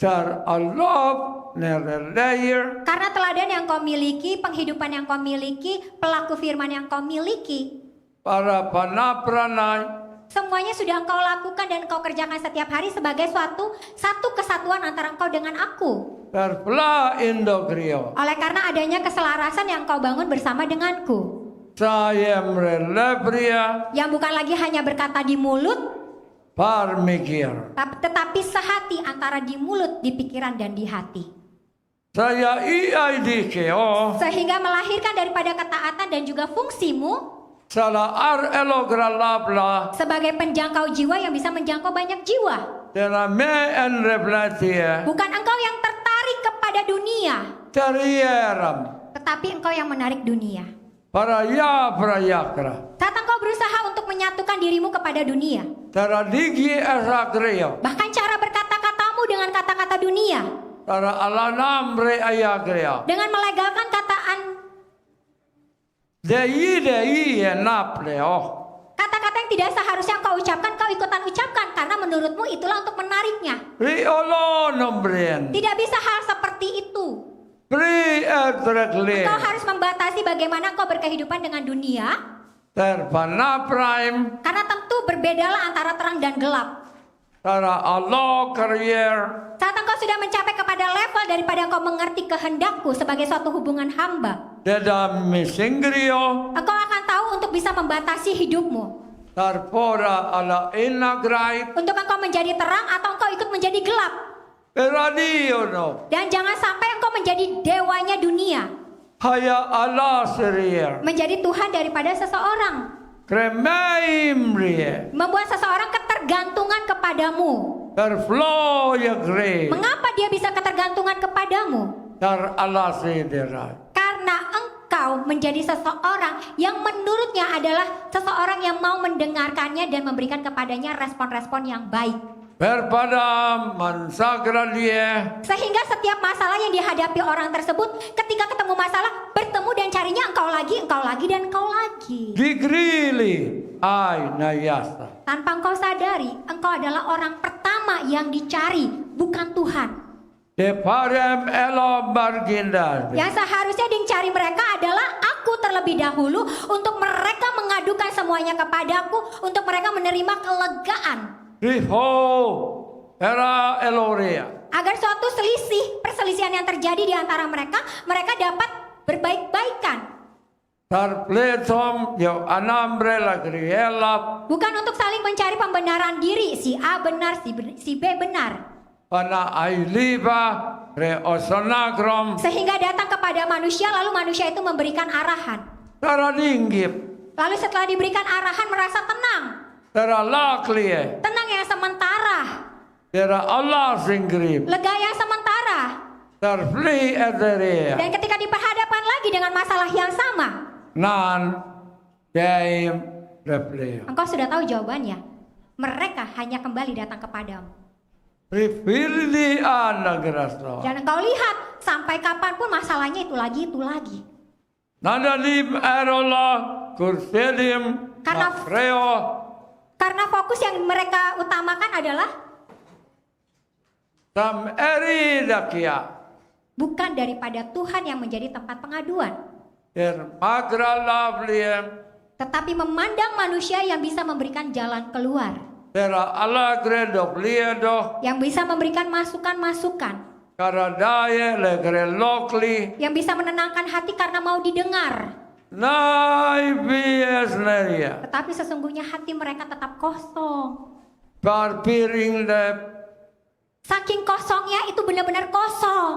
Dar alop nereleir. Karena teladan yang kau miliki, penghidupan yang kau miliki, pelaku firman yang kau miliki, Para panapranay. semuanya sudah engkau lakukan dan engkau kerjakan setiap hari sebagai satu kesatuan antara engkau dengan aku. Terpela indogrio. Oleh karena adanya keselarasan yang kau bangun bersama denganku, Sayem relebria. yang bukan lagi hanya berkata di mulut, Parmikir. tetapi sehati antara di mulut, di pikiran dan di hati. Saya iidikeo. Sehingga melahirkan daripada ketaatan dan juga fungsimu Salah ar elogralabla. sebagai penjangkau jiwa yang bisa menjangkau banyak jiwa. Tera me en reblatia. Bukan engkau yang tertarik kepada dunia, Terieram. tetapi engkau yang menarik dunia. Para ya prayakra. Saat engkau berusaha untuk menyatukan dirimu kepada dunia, Tera digi esakrio. bahkan cara berkata-katamu dengan kata-kata dunia, Tara alanamre ayakrio. dengan melegalkan kataan Dei enapleo. kata-kata yang tidak seharusnya engkau ucapkan, kau ikutan ucapkan karena menurutmu itulah untuk menariknya. Riolo nombrien. Tidak bisa hal seperti itu. Pri etrekle. Engkau harus membatasi bagaimana engkau berkehidupan dengan dunia, Terpana prime. karena tentu berbedalah antara terang dan gelap. Tara Allah karier. Saat engkau sudah mencapai kepada level daripada engkau mengerti kehendakku sebagai suatu hubungan hamba, Deda misingrio. engkau akan tahu untuk bisa membatasi hidupmu, Tarpora ala inagrait. untuk engkau menjadi terang atau engkau ikut menjadi gelap. Eradio no. Dan jangan sampai engkau menjadi dewanya dunia, Haya Allah serier. menjadi Tuhan daripada seseorang, Kremeimrie. membuat seseorang ketergantungan kepadamu. Terflow ya gre. Mengapa dia bisa ketergantungan kepadamu? Tar Allah sederai. Karena engkau menjadi seseorang yang menurutnya adalah seseorang yang mau mendengarkannya dan memberikan kepadanya respon-respon yang baik. Berpada mansagra dia. Sehingga setiap masalah yang dihadapi orang tersebut, ketika ketemu masalah, bertemu dan carinya engkau lagi, dan engkau lagi. Digrili. Ay nayasa. Tanpa engkau sadari, engkau adalah orang pertama yang dicari, bukan Tuhan. Deparem elo barginda. Yang seharusnya dicari mereka adalah aku terlebih dahulu, untuk mereka mengadukan semuanya kepadaku, untuk mereka menerima kelegaan. Riho. Era eloria. Agar suatu perselisihan yang terjadi di antara mereka, mereka dapat berbaik-baikan. Tar pletom yo anambre la griela. Bukan untuk saling mencari pembenaran diri, si A benar, si B benar. Pana ailiba re osonagrom. Sehingga datang kepada manusia, lalu manusia itu memberikan arahan. Tara dinggip. Lalu setelah diberikan arahan merasa tenang. Tara laklie. Tenang yang sementara, Tara Allah singgrip. lega yang sementara. Tar fli ederia. Dan ketika diperhadapkan lagi dengan masalah yang sama, Nan game repleo. engkau sudah tahu jawabannya. Mereka hanya kembali datang kepadamu. Rifirdi anagraso. Dan engkau lihat, sampai kapanpun masalahnya itu lagi. Nadalim erola kursedim Karena- makreo. Karena fokus yang mereka utamakan adalah Tam eri dakia. bukan daripada Tuhan yang menjadi tempat pengaduan, Der magra lavliem. tetapi memandang manusia yang bisa memberikan jalan keluar, Tera ala gredok liedo. yang bisa memberikan masukan-masukan, Karadaye legre lokli. yang bisa menenangkan hati karena mau didengar. Nai bies neria. Tetapi sesungguhnya hati mereka tetap kosong. Par piring lep. Saking kosongnya itu benar-benar kosong.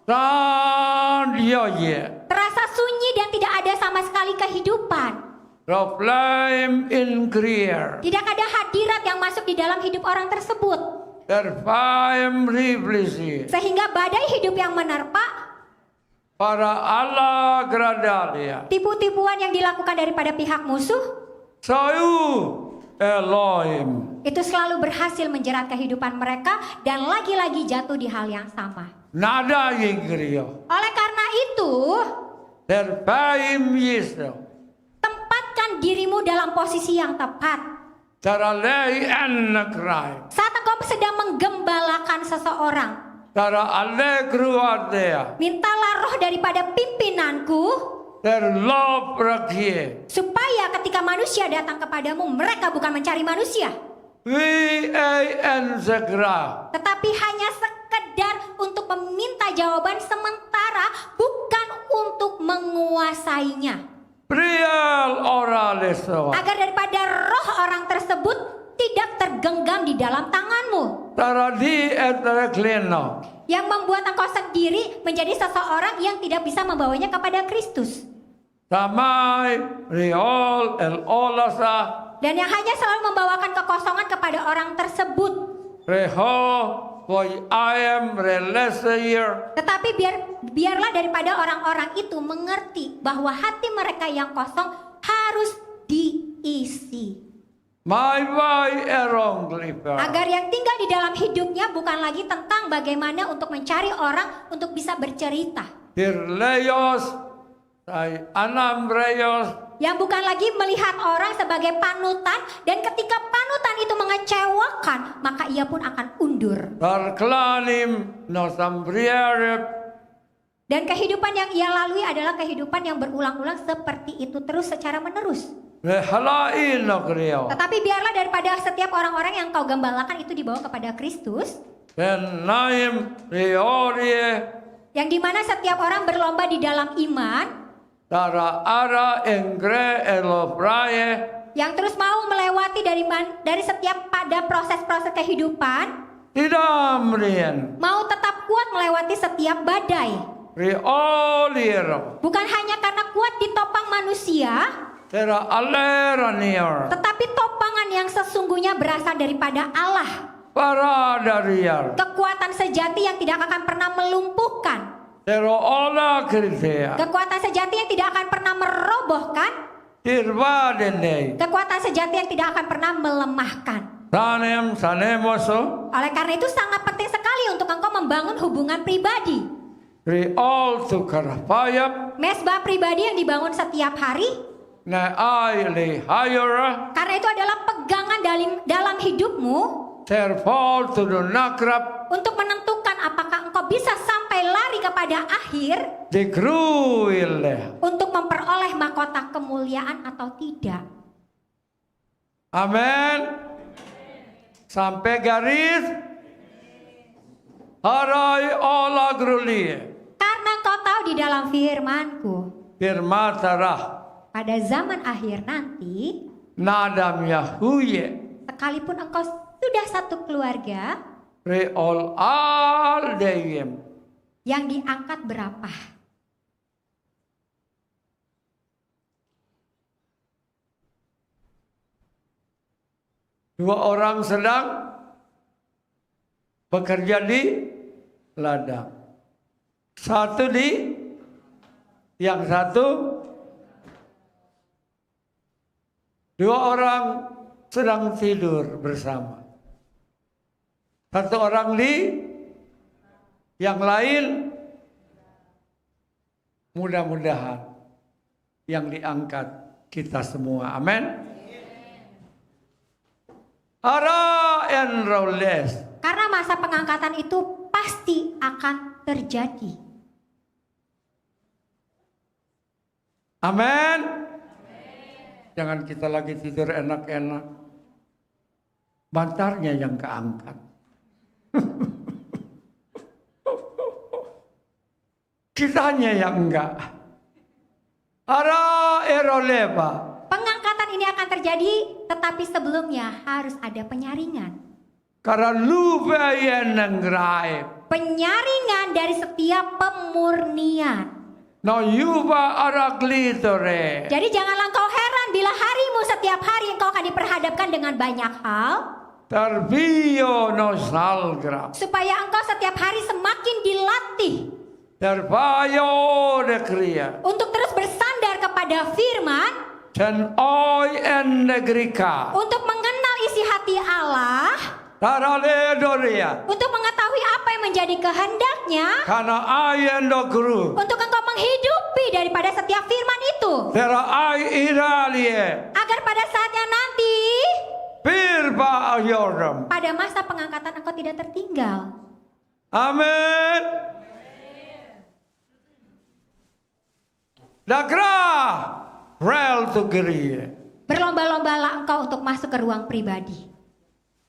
Tan ye. Terasa sunyi dan tidak ada sama sekali kehidupan. Flame in clear. Tidak ada hadirat yang masuk di dalam hidup orang tersebut. Terfame riflisi. Sehingga badai hidup yang menerpa, Para Allah gradalia. tipu-tipuan yang dilakukan daripada pihak musuh, Sayu Elohim. itu selalu berhasil menjerat kehidupan mereka dan lagi-lagi jatuh di hal yang sama. Nada yingriyo. Oleh karena itu, Terfame Yesu. tempatkan dirimu dalam posisi yang tepat. Taralei enakrai. Saat engkau sedang menggembalakan seseorang, Tara allegru adea. mintalah roh daripada pimpinanku, Terlop rakie. supaya ketika manusia datang kepadamu, mereka bukan mencari manusia, VAN segera. tetapi hanya sekedar untuk meminta jawaban sementara, bukan untuk menguasainya. Prial oraleso. Agar daripada roh orang tersebut tidak tergenggam di dalam tanganmu, Taradi etrekleno. yang membuat engkau sendiri menjadi seseorang yang tidak bisa membawanya kepada Kristus, Samai riol el olasa. dan yang hanya selalu membawakan kekosongan kepada orang tersebut. Reho boy ayam relesir. Tetapi biarlah daripada orang-orang itu mengerti bahwa hati mereka yang kosong harus diisi, My boy erong glipa. agar yang tinggal di dalam hidupnya bukan lagi tentang bagaimana untuk mencari orang untuk bisa bercerita, Hirleyos. Say anam reyos. yang bukan lagi melihat orang sebagai panutan, dan ketika panutan itu mengecewakan maka ia pun akan undur. Tarklanim nosambriere. Dan kehidupan yang ia lalui adalah kehidupan yang berulang-ulang seperti itu terus secara menerus. Rehalai nokrio. Tetapi biarlah daripada setiap orang-orang yang kau gembalakan itu dibawa kepada Kristus, Ben naim riorie. yang dimana setiap orang berlomba di dalam iman, Tara ara engre elopraye. yang terus mau melewati dari setiap pada proses-proses kehidupan, Tidamrien. mau tetap kuat melewati setiap badai. Rioliero. Bukan hanya karena kuat ditopang manusia, Tera aleranior. tetapi topangan yang sesungguhnya berasal daripada Allah. Para dariar. Kekuatan sejati yang tidak akan pernah melumpuhkan. Tero ola kritea. Kekuatan sejati yang tidak akan pernah merobohkan. Tirva dendei. Kekuatan sejati yang tidak akan pernah melemahkan. Sanem sanemoso. Oleh karena itu sangat penting sekali untuk engkau membangun hubungan pribadi. Riol tukarapayap. Mesbah pribadi yang dibangun setiap hari. Na ai le hayora. Karena itu adalah pegangan dalam hidupmu. Terpol tudunakrap. Untuk menentukan apakah engkau bisa sampai lari kepada akhir. Dikruile. Untuk memperoleh mahkota kemuliaan atau tidak. Amin. Sampai garis. Harai ola grulie. Karena engkau tahu di dalam firman-Ku, Firma tarah. pada zaman akhir nanti, Nadam Yahuye. sekalipun engkau sudah satu keluarga, Reol al deyem. yang diangkat berapa? Dua orang sedang bekerja di ladang. Satu di, yang satu, dua orang sedang tidur bersama. Satu orang di, yang lain mudah-mudahan yang diangkat kita semua. Amin. Ara enrolles. Karena masa pengangkatan itu pasti akan terjadi. Amin. Jangan kita lagi tidur enak-enak. Bantarnya yang keangkat. Kitanya yang enggak. Ara eroleba. Pengangkatan ini akan terjadi, tetapi sebelumnya harus ada penyaringan. Karena lupa yang nenggraib. penyaringan dari setiap pemurnian. No yuba araglitore. Jadi janganlah engkau heran bila harimu setiap hari engkau akan diperhadapkan dengan banyak hal, Tarbio no salgra. supaya engkau setiap hari semakin dilatih Terbayo de kria. untuk terus bersandar kepada firman, Ten oi en negrika. untuk mengenal isi hati Allah, Tarale doria. untuk mengetahui apa yang menjadi kehendaknya, Kana ayen do guru. untuk engkau menghidupi daripada setiap firman itu, Tera ai iralie. agar pada saatnya nanti Pirba ayoram. pada masa pengangkatan engkau tidak tertinggal. Amin. Dagra. Rel tu gerie. Berlomba-lombalah engkau untuk masuk ke ruang pribadi.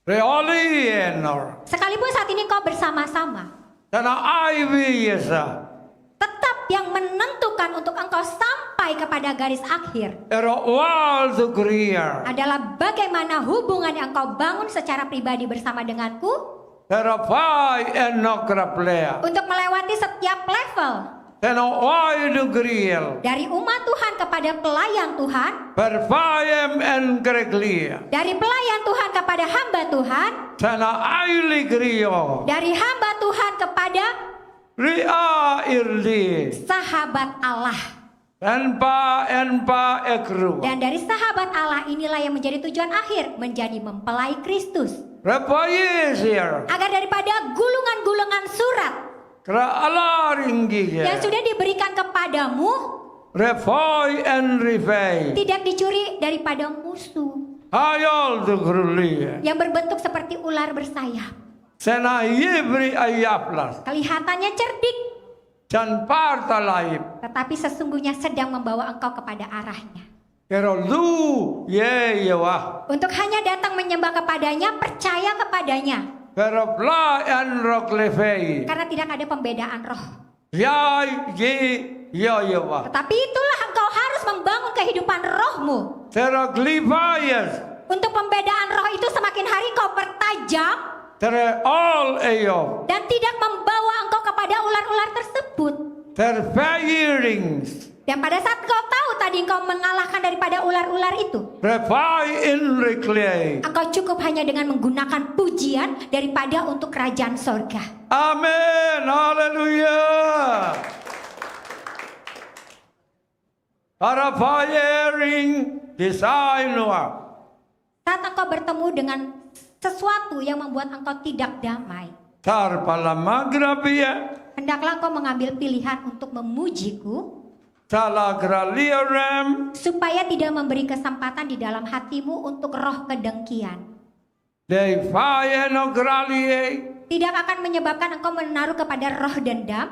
Reoli enor. Sekalipun saat ini engkau bersama-sama, Tana ai biasa. tetap yang menentukan untuk engkau sampai kepada garis akhir Ero wal tu gerie. adalah bagaimana hubungan yang engkau bangun secara pribadi bersama denganku Tera pai enokra plea. untuk melewati setiap level Tena wai du griel. dari umat Tuhan kepada pelayan Tuhan, Perpaem en greglia. dari pelayan Tuhan kepada hamba Tuhan, Tana aili grio. dari hamba Tuhan kepada Ria irli. sahabat Allah. Enpa ekru. Dan dari sahabat Allah inilah yang menjadi tujuan akhir, menjadi mempelai Kristus. Repayesir. Agar daripada gulungan-gulungan surat Kra ala ringgi. yang sudah diberikan kepadamu Refai en rifai. tidak dicuri daripada musuh Hayal tu gruli. yang berbentuk seperti ular bersayap. Sena yibri ayaplas. Kelihatannya cerdik, Jan parta laib. tetapi sesungguhnya sedang membawa engkau kepada arahnya. Kero lu ye wah. Untuk hanya datang menyembah kepadanya, percaya kepadanya. Kero pla en roklefei. Karena tidak ada pembedaan roh. Yai ye wah. Tetapi itulah engkau harus membangun kehidupan rohmu. Tera glifayes. Untuk pembedaan roh itu semakin hari engkau pertajam Tere all eyo. dan tidak membawa engkau kepada ular-ular tersebut. Ter firings. Dan pada saat engkau tahu tadi engkau mengalahkan daripada ular-ular itu, Refai in reclay. engkau cukup hanya dengan menggunakan pujian daripada untuk kerajaan sorga. Amin. Haleluya. Para firing design wa. Saat engkau bertemu dengan sesuatu yang membuat engkau tidak damai, Tar pala magrabia. hendaklah engkau mengambil pilihan untuk memujiku, Tala graliarem. supaya tidak memberi kesempatan di dalam hatimu untuk roh kedengkian. Dei faeno gralie. Tidak akan menyebabkan engkau menaruh kepada roh dendam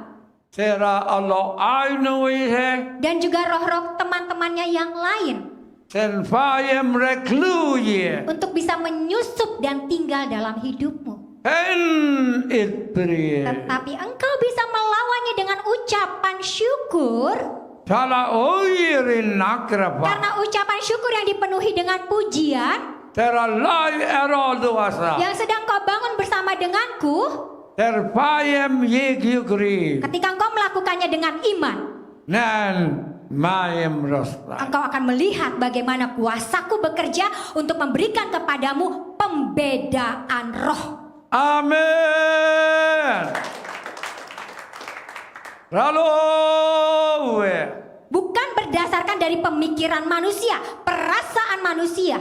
Tera Allah ainuihe. dan juga roh-roh teman-temannya yang lain Ten fayem recluye. untuk bisa menyusup dan tinggal dalam hidupmu. En it prie. Tetapi engkau bisa melawannya dengan ucapan syukur, Tala oirin nakrapa. karena ucapan syukur yang dipenuhi dengan pujian Tera lai eroduasa. yang sedang kau bangun bersama denganku. Ter fayem yegyugri. Ketika engkau melakukannya dengan iman, Nan mayem rosla. engkau akan melihat bagaimana kuasaku bekerja untuk memberikan kepadamu pembedaan roh. Amin. Ralowe. Bukan berdasarkan dari pemikiran manusia, perasaan manusia,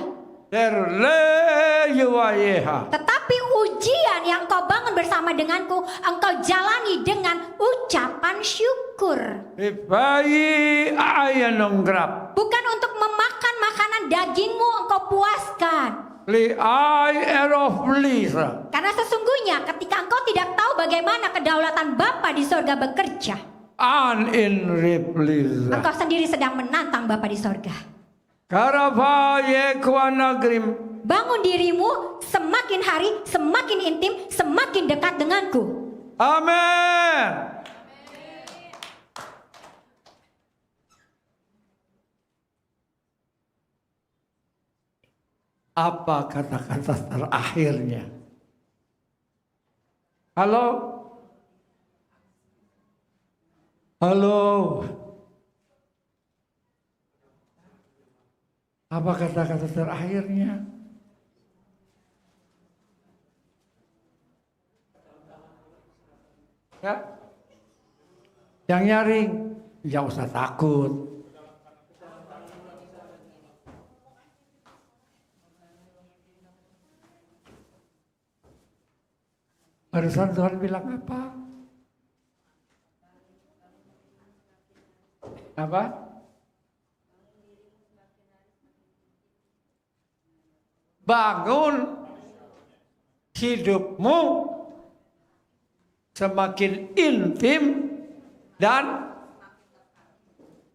Terleyewayeha. tetapi ujian yang engkau bangun bersama denganku, engkau jalani dengan ucapan syukur. Ibayi ayanonggrap. Bukan untuk memakan makanan dagingmu engkau puaskan. Li ay erof lisa. Karena sesungguhnya ketika engkau tidak tahu bagaimana kedaulatan Bapa di sorga bekerja, An in replisa. engkau sendiri sedang menantang Bapa di sorga. Karavaye kwanagrim. Bangun dirimu, semakin hari semakin intim, semakin dekat denganku. Amin. Apa kata-kata terakhirnya? Halo? Halo. Apa kata-kata terakhirnya? Ya. Yang nyaring, jangan usah takut. Barusan Tuhan bilang apa? Apa? Bangun hidupmu semakin intim dan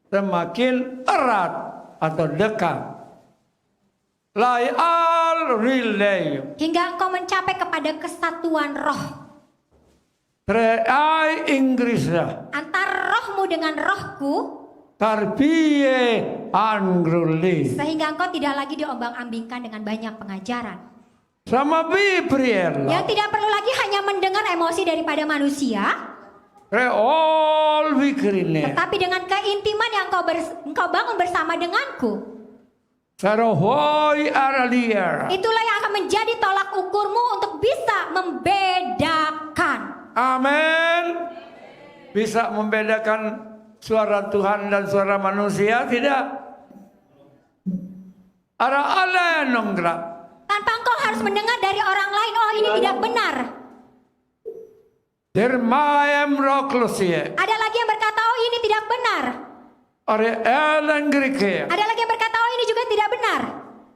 semakin erat atau dekat. Layal relay. Hingga engkau mencapai kepada kesatuan roh. Treai Inggrisnya. Antara rohmu dengan rohku. Tarbiye angruli. Sehingga engkau tidak lagi diombang-ambingkan dengan banyak pengajaran. Sama Bibriel. Yang tidak perlu lagi hanya mendengar emosi daripada manusia. Reol wikrine. Tetapi dengan keintiman yang engkau bangun bersama denganku. Sarohoi aralier. Itulah yang akan menjadi tolak ukurmu untuk bisa membedakan. Amin. Bisa membedakan suara Tuhan dan suara manusia tidak? Ara Allah nonggra. Tanpa engkau harus mendengar dari orang lain, oh ini tidak benar. Dermaem roklusie. Ada lagi yang berkata, oh ini tidak benar. Are elengrike. Ada lagi yang berkata, oh ini juga tidak benar.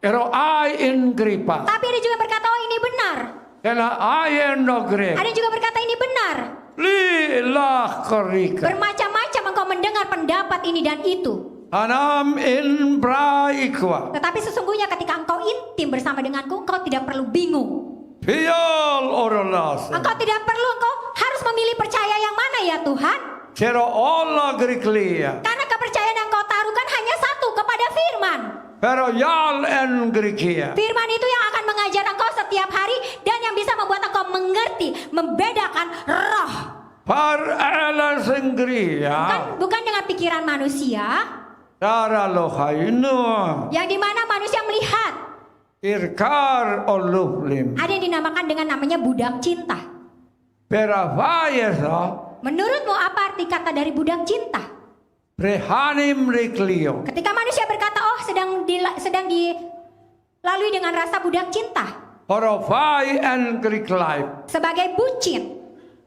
Ero ai ingripa. Tapi ada juga yang berkata, oh ini benar. Kena ai nogre. Ada yang juga berkata, ini benar. Lilah korika. Bermacam-macam engkau mendengar pendapat ini dan itu. Anam in braikwa. Tetapi sesungguhnya ketika engkau intim bersama denganku, engkau tidak perlu bingung. Piol orolas. Engkau tidak perlu, engkau harus memilih percaya yang mana ya Tuhan. Cero Allah griklia. Karena kepercayaan yang engkau taruhkan hanya satu, kepada firman. Pero yal en grikia. Firman itu yang akan mengajar engkau setiap hari dan yang bisa membuat engkau mengerti, membedakan roh. Par ala sengria. Bukan dengan pikiran manusia. Dara lohainu. Yang dimana manusia melihat. Irkar oluflim. Ada yang dinamakan dengan namanya budak cinta. Peravayasa. Menurutmu apa arti kata dari budak cinta? Prehanim riklio. Ketika manusia berkata, oh sedang dilalui dengan rasa budak cinta. Horofai en griklaip. Sebagai bucin.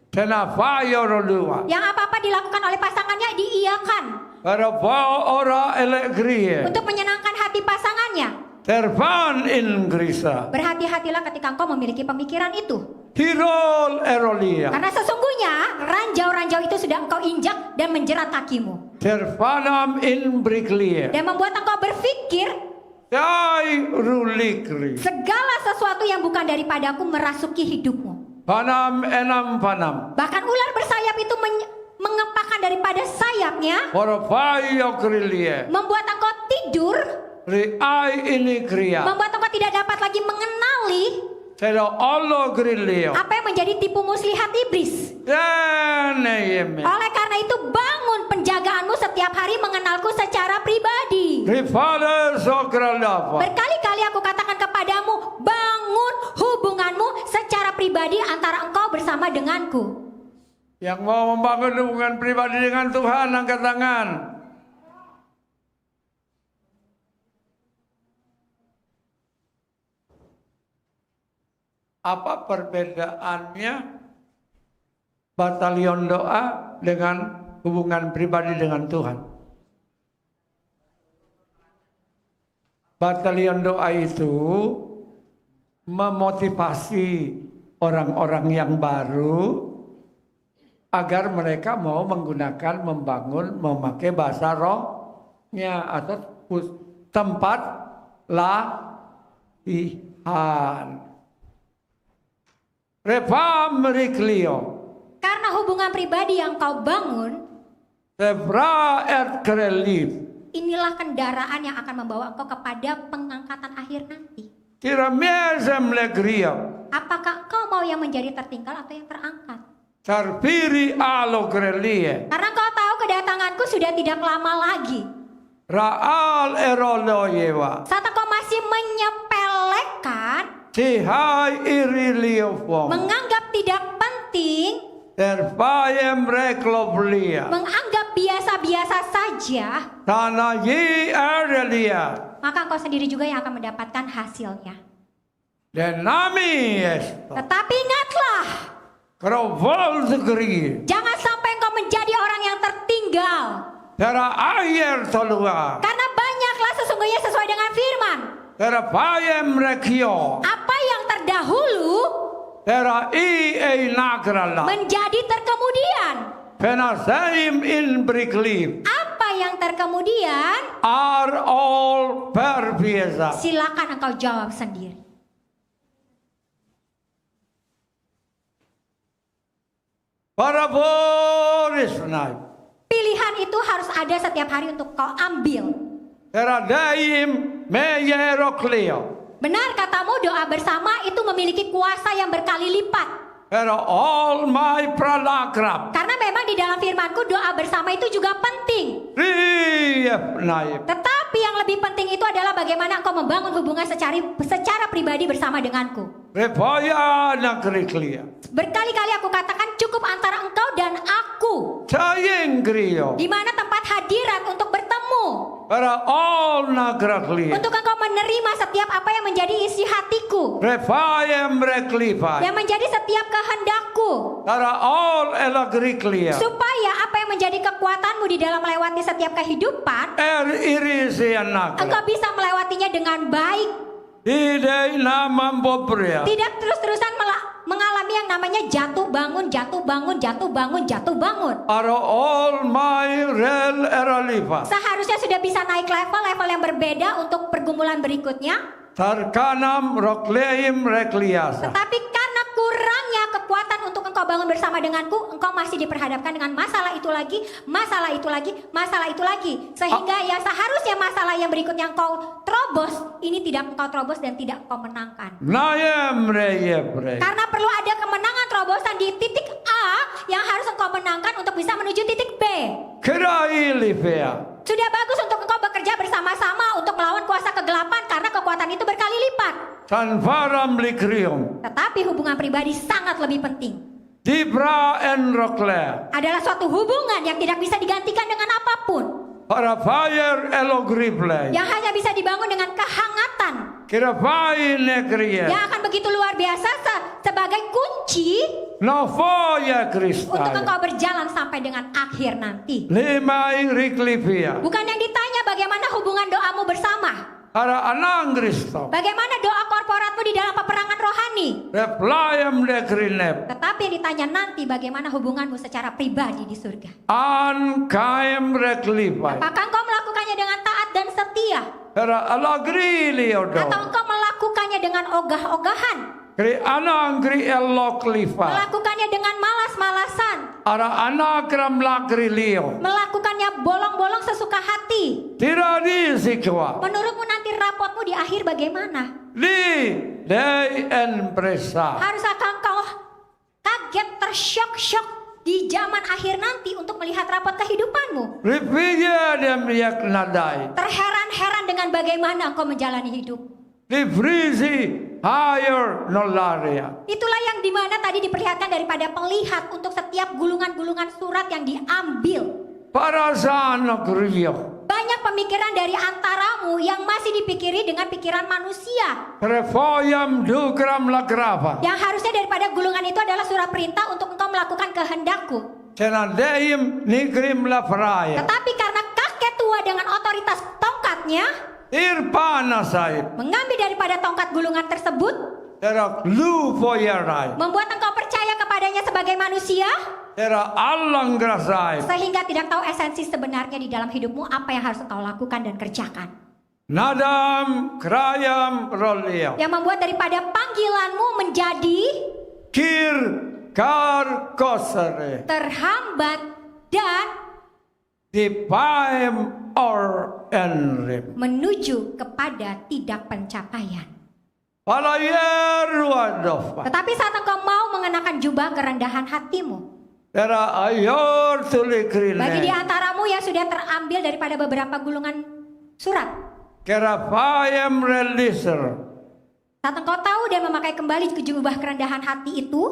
Tenafayo rodua. Yang apa-apa dilakukan oleh pasangannya diiyakan. Harapa ora elegrie. Untuk menyenangkan hati pasangannya. Terpan ingrisa. Berhati-hatilah ketika engkau memiliki pemikiran itu. Tirol erolia. Karena sesungguhnya ranjau-ranjau itu sudah engkau injak dan menjerat kakimu. Terpanam in briklie. Dan membuat engkau berpikir. Dai rulikri. Segala sesuatu yang bukan daripadaku merasuki hidupmu. Panam enam panam. Bahkan ular bersayap itu mengepakkan daripada sayapnya. Horofayo krilie. Membuat engkau tidur. Riai ini kriya. Membuat engkau tidak dapat lagi mengenali. Seda Allah grilio. Apa yang menjadi tipu muslihat iblis. Oleh karena itu bangun penjagaanmu setiap hari mengenalku secara pribadi. Berkali-kali aku katakan kepadamu, bangun hubunganmu secara pribadi antara engkau bersama denganku. Yang mau membangun hubungan pribadi dengan Tuhan, angkat tangan. Apa perbedaannya batalion doa dengan hubungan pribadi dengan Tuhan? Batalion doa itu memotivasi orang-orang yang baru agar mereka mau menggunakan, membangun, memakai bahasa rohnya atau tempat latihan. Karena hubungan pribadi yang kau bangun, inilah kendaraan yang akan membawa engkau kepada pengangkatan akhir nanti. Apakah engkau mau yang menjadi tertinggal atau yang terangkat? Karena engkau tahu ke kedatanganku sudah tidak lama lagi. Ra'al eroloyewa. Saat engkau masih menyepelekan, Tihai iriliofom. menganggap tidak penting, Terpayem reklovlia. menganggap biasa-biasa saja, Tanayi erelia. maka engkau sendiri juga yang akan mendapatkan hasilnya. Denami esto. Tetapi ingatlah, Krovol segeri. jangan sampai engkau menjadi orang yang tertinggal. Tera ayer tolua. Karena banyaklah sesungguhnya sesuai dengan firman. Terpayem rekio. Apa yang terdahulu Tera i nagrala. menjadi terkemudian. Penaseim in briklip. Apa yang terkemudian, Are all perbiasa. silakan engkau jawab sendiri. Para boris naik. Pilihan itu harus ada setiap hari untuk kau ambil. Teradaim meyeroklio. Benar katamu, doa bersama itu memiliki kuasa yang berkali lipat. Pero all my pralakrap. Karena memang di dalam firmanku doa bersama itu juga penting. Rief naik. Tetapi yang lebih penting itu adalah bagaimana engkau membangun hubungan secara pribadi bersama denganku. Repoya nakriklia. Berkali-kali aku katakan cukup antara engkau dan aku. Sayeng krio. Di mana tempat hadirat untuk bertemu. Para all nakraklia. Untuk engkau menerima setiap apa yang menjadi isi hatiku. Repayem reklipai. Yang menjadi setiap kehendakku. Para all elagriklia. Supaya apa yang menjadi kekuatanmu di dalam melewati setiap kehidupan, Irisian nakra. engkau bisa melewatinya dengan baik. Idei namam bobria. Tidak terus-terusan mengalami yang namanya jatuh bangun, jatuh bangun, jatuh bangun, jatuh bangun. Are all my rel eralipa. Seharusnya sudah bisa naik level yang berbeda untuk pergumulan berikutnya. Tarkanam rokleim rekliasa. Tetapi karena kurangnya kekuatan untuk engkau bangun bersama denganku, engkau masih diperhadapkan dengan masalah itu lagi, masalah itu lagi, masalah itu lagi. Sehingga ya seharusnya masalah yang berikutnya engkau terobos, ini tidak engkau terobos dan tidak engkau menangkan. Nayem reyepre. Karena perlu ada kemenangan terobosan di titik A yang harus engkau menangkan untuk bisa menuju titik B. Kirailipea. Sudah bagus untuk engkau bekerja bersama-sama untuk melawan kuasa kegelapan karena kekuatan itu berkali lipat. Tanvaram likrium. Tetapi hubungan pribadi sangat lebih penting. Dibra en rokle. Adalah suatu hubungan yang tidak bisa digantikan dengan apapun. Para fire elogriple. Yang hanya bisa dibangun dengan kehangatan. Kirapai nekrie. Yang akan begitu luar biasa sebagai kunci No foya untuk kristal. engkau berjalan sampai dengan akhir nanti. Limai riklipia. Bukan yang ditanya bagaimana hubungan doamu bersama. Ara anang kristo. Bagaimana doa korporatmu di dalam peperangan rohani. Replayam nekrinep. Tetapi yang ditanya nanti bagaimana hubunganmu secara pribadi di surga. An kaem reklipai. Apakah engkau melakukannya dengan taat dan setia? Era alagri liodo. Atau engkau melakukannya dengan ogah-ogahan? Kri anang kri eloklipa. Melakukannya dengan malas-malasan? Ara anakram lakri lio. Melakukannya bolong-bolong sesuka hati? Tiradi sikwa. Menurutmu nanti rapotmu di akhir bagaimana? Li dei en presa. Haruskah engkau kaget, tersyok-syok di zaman akhir nanti untuk melihat rapot kehidupanmu? Ripija dem yak nadai. Terheran-heran dengan bagaimana engkau menjalani hidup? Di frizi higher nolaria. Itulah yang dimana tadi diperlihatkan daripada pelihat untuk setiap gulungan-gulungan surat yang diambil. Para sana kriyo. Banyak pemikiran dari antaramu yang masih dipikiri dengan pikiran manusia. Refoyam dukram lagrava. Yang harusnya daripada gulungan itu adalah surat perintah untuk engkau melakukan kehendakku. Senadeim nikrim la fraya. Tetapi karena kakek tua dengan otoritas tongkatnya Irpana saib. mengambil daripada tongkat gulungan tersebut, Era lu foyerai. membuat engkau percaya kepadanya sebagai manusia, Era allang grasai. sehingga tidak tahu esensi sebenarnya di dalam hidupmu apa yang harus engkau lakukan dan kerjakan. Nadam krayam rolia. Yang membuat daripada panggilanmu menjadi Kir kar kosere. terhambat dan Dipaem or enrip. menuju kepada tidak pencapaian. Palayer wadofa. Tetapi saat engkau mau mengenakan jubah kerendahan hatimu, Era ayor tuli Bagi di krine. antaramu yang sudah terambil daripada beberapa gulungan surat. Kera payem releaser. Saat engkau tahu dan memakai kembali jubah kerendahan hati itu,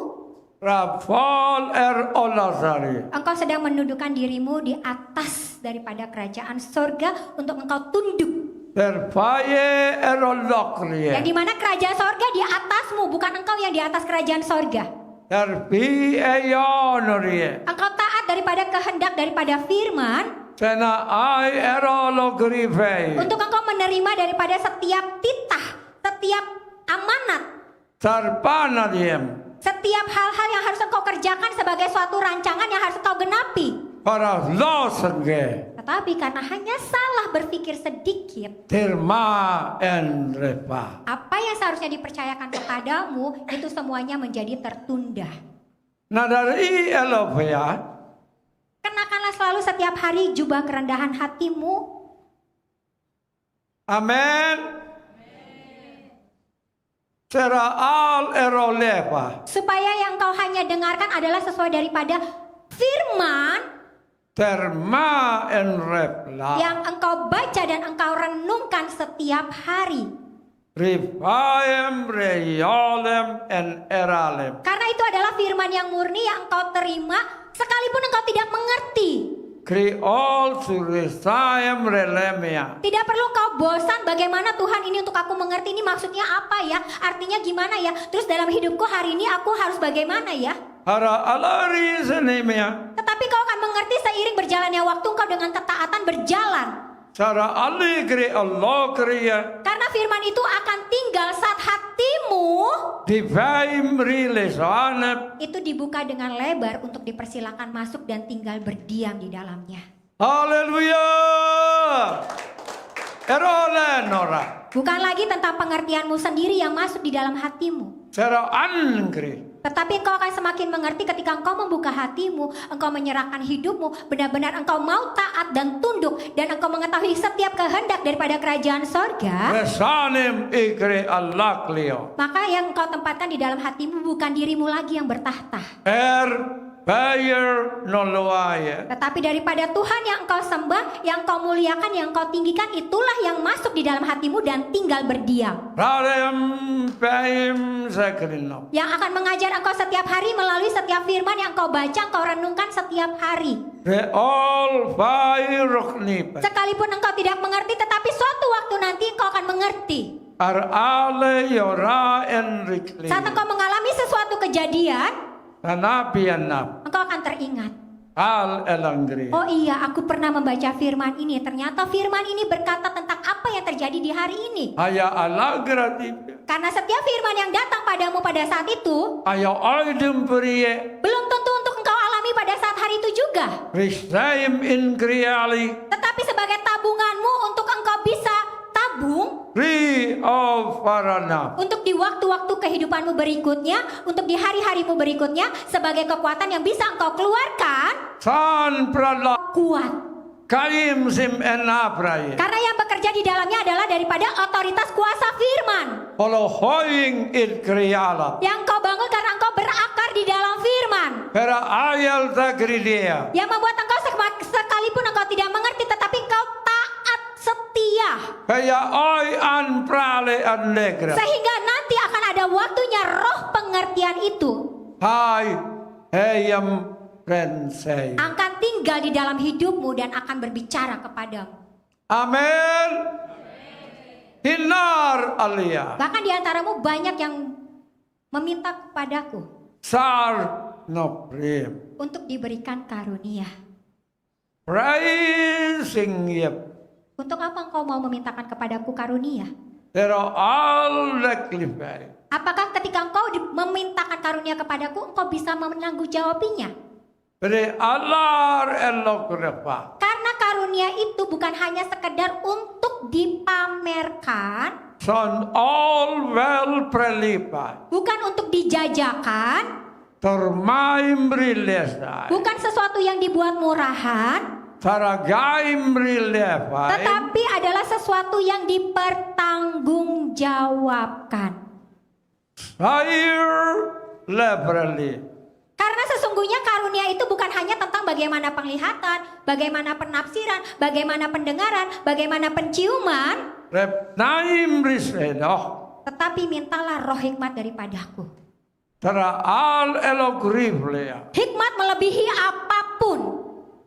Rafal olasari. engkau sedang menundukkan dirimu di atas daripada kerajaan sorga untuk engkau tunduk. Terpaye Yang olokrie. dimana kerajaan sorga di atasmu, bukan engkau yang di atas kerajaan sorga. Terpi eyonorie. Engkau taat daripada kehendak daripada firman, Sena ai erologrife. untuk engkau menerima daripada setiap titah, setiap amanat, Sarpana diem. setiap hal-hal yang harus engkau kerjakan sebagai suatu rancangan yang harus engkau genapi. Para losenge. Tetapi karena hanya salah berpikir sedikit, Tirma en repa. apa yang seharusnya dipercayakan kepadamu itu semuanya menjadi tertunda. Nadari elopea. Kenakanlah selalu setiap hari jubah kerendahan hatimu. Amen. Sera al erolepa. Supaya yang kau hanya dengarkan adalah sesuai daripada firman Terma en repla. yang engkau baca dan engkau renungkan setiap hari. Rifaem reyolem en eralem. Karena itu adalah firman yang murni yang engkau terima sekalipun engkau tidak mengerti. Kriol surisaem relemia. Tidak perlu kau bosan bagaimana Tuhan ini untuk aku mengerti ini maksudnya apa ya? Artinya gimana ya? Terus dalam hidupku hari ini aku harus bagaimana ya? Hara alari senemia. Tetapi kau akan mengerti seiring berjalannya waktu engkau dengan ketaatan berjalan. Cara aligri Allah kriya. Karena firman itu akan tinggal saat hatimu Divaim rilesanep. itu dibuka dengan lebar untuk dipersilakan masuk dan tinggal berdiam di dalamnya. Haleluya. Erole nora. Bukan lagi tentang pengertianmu sendiri yang masuk di dalam hatimu. Cara angkri. Tetapi engkau akan semakin mengerti ketika engkau membuka hatimu, engkau menyerahkan hidupmu, benar-benar engkau mau taat dan tunduk, dan engkau mengetahui setiap kehendak daripada kerajaan sorga. Resanem ikri Allah klio. Maka yang engkau tempatkan di dalam hatimu bukan dirimu lagi yang bertahta, Bayer noloaye. tetapi daripada Tuhan yang engkau sembah, yang engkau muliakan, yang engkau tinggikan, itulah yang masuk di dalam hatimu dan tinggal berdiam. Ralem paim sakrino. Yang akan mengajar engkau setiap hari melalui setiap firman yang engkau baca, engkau renungkan setiap hari. Reol fairoknipe. Sekalipun engkau tidak mengerti, tetapi suatu waktu nanti engkau akan mengerti. Ar ale yora enrikli. Saat engkau mengalami sesuatu kejadian, Tanapianap. engkau akan teringat. Al elangri. Oh iya, aku pernah membaca firman ini. Ternyata firman ini berkata tentang apa yang terjadi di hari ini. Aya alagratipe. Karena setiap firman yang datang padamu pada saat itu, Aya oidum priye. belum tentu untuk engkau alami pada saat hari itu juga. Risaim inkriali. Tetapi sebagai tabunganmu untuk engkau bisa tabung, Ri of farana. untuk di waktu-waktu kehidupanmu berikutnya, untuk di hari-harimu berikutnya, sebagai kekuatan yang bisa engkau keluarkan, San prala. kuat. Kaim sim enapraye. Karena yang bekerja di dalamnya adalah daripada otoritas kuasa firman. Holo hoing inkriala. Yang engkau bangun karena engkau berakar di dalam firman. Pera ayal tagridia. Yang membuat engkau sekalipun engkau tidak mengerti, tetapi engkau taat setia. Kaya oi an prale allegra. Sehingga nanti akan ada waktunya roh pengertian itu Hai heyam rensei. akan tinggal di dalam hidupmu dan akan berbicara kepadamu. Amen. Hinar alia. Bahkan di antaramu banyak yang meminta kepadaku Sar no prim. untuk diberikan karunia. Praising yep. Untuk apa engkau mau memintakan kepadaku karunia? Pero all reclify. Apakah ketika engkau memintakan karunia kepadaku, engkau bisa menangguhjawabinya? Pero Allah elokrepa. Karena karunia itu bukan hanya sekedar untuk dipamerkan, Son all well prelipa. bukan untuk dijajakan, Tormaim rilesa. bukan sesuatu yang dibuat murahan, Taragaim rilepa. tetapi adalah sesuatu yang dipertanggungjawabkan. Sair lepreli. Karena sesungguhnya karunia itu bukan hanya tentang bagaimana penglihatan, bagaimana penafsiran, bagaimana pendengaran, bagaimana penciuman, Rep naim risedoh. tetapi mintalah roh hikmat daripadaku. Tara al elogrif lea. Hikmat melebihi apapun.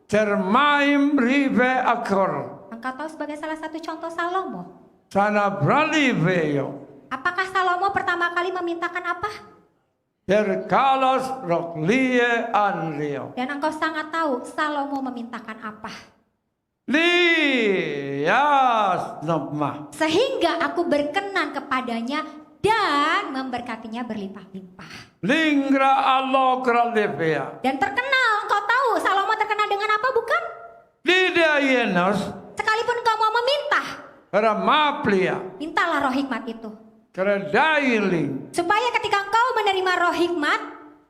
Termaim rive akor. Engkau tahu sebagai salah satu contoh Salomo. Sana brali veyo. Apakah Salomo pertama kali memintakan apa? Kalos roklie anrio. Dan engkau sangat tahu Salomo memintakan apa. Lias nopma. Sehingga aku berkenan kepadanya dan memberkatinya berlimpah-limpah. Lingra allo kralevea. Dan terkenal, engkau tahu Salomo terkenal dengan apa bukan? Lidia yenos. Sekalipun engkau mau meminta, Para maplia. mintalah roh hikmat itu. Keredailing. Supaya ketika engkau menerima roh hikmat,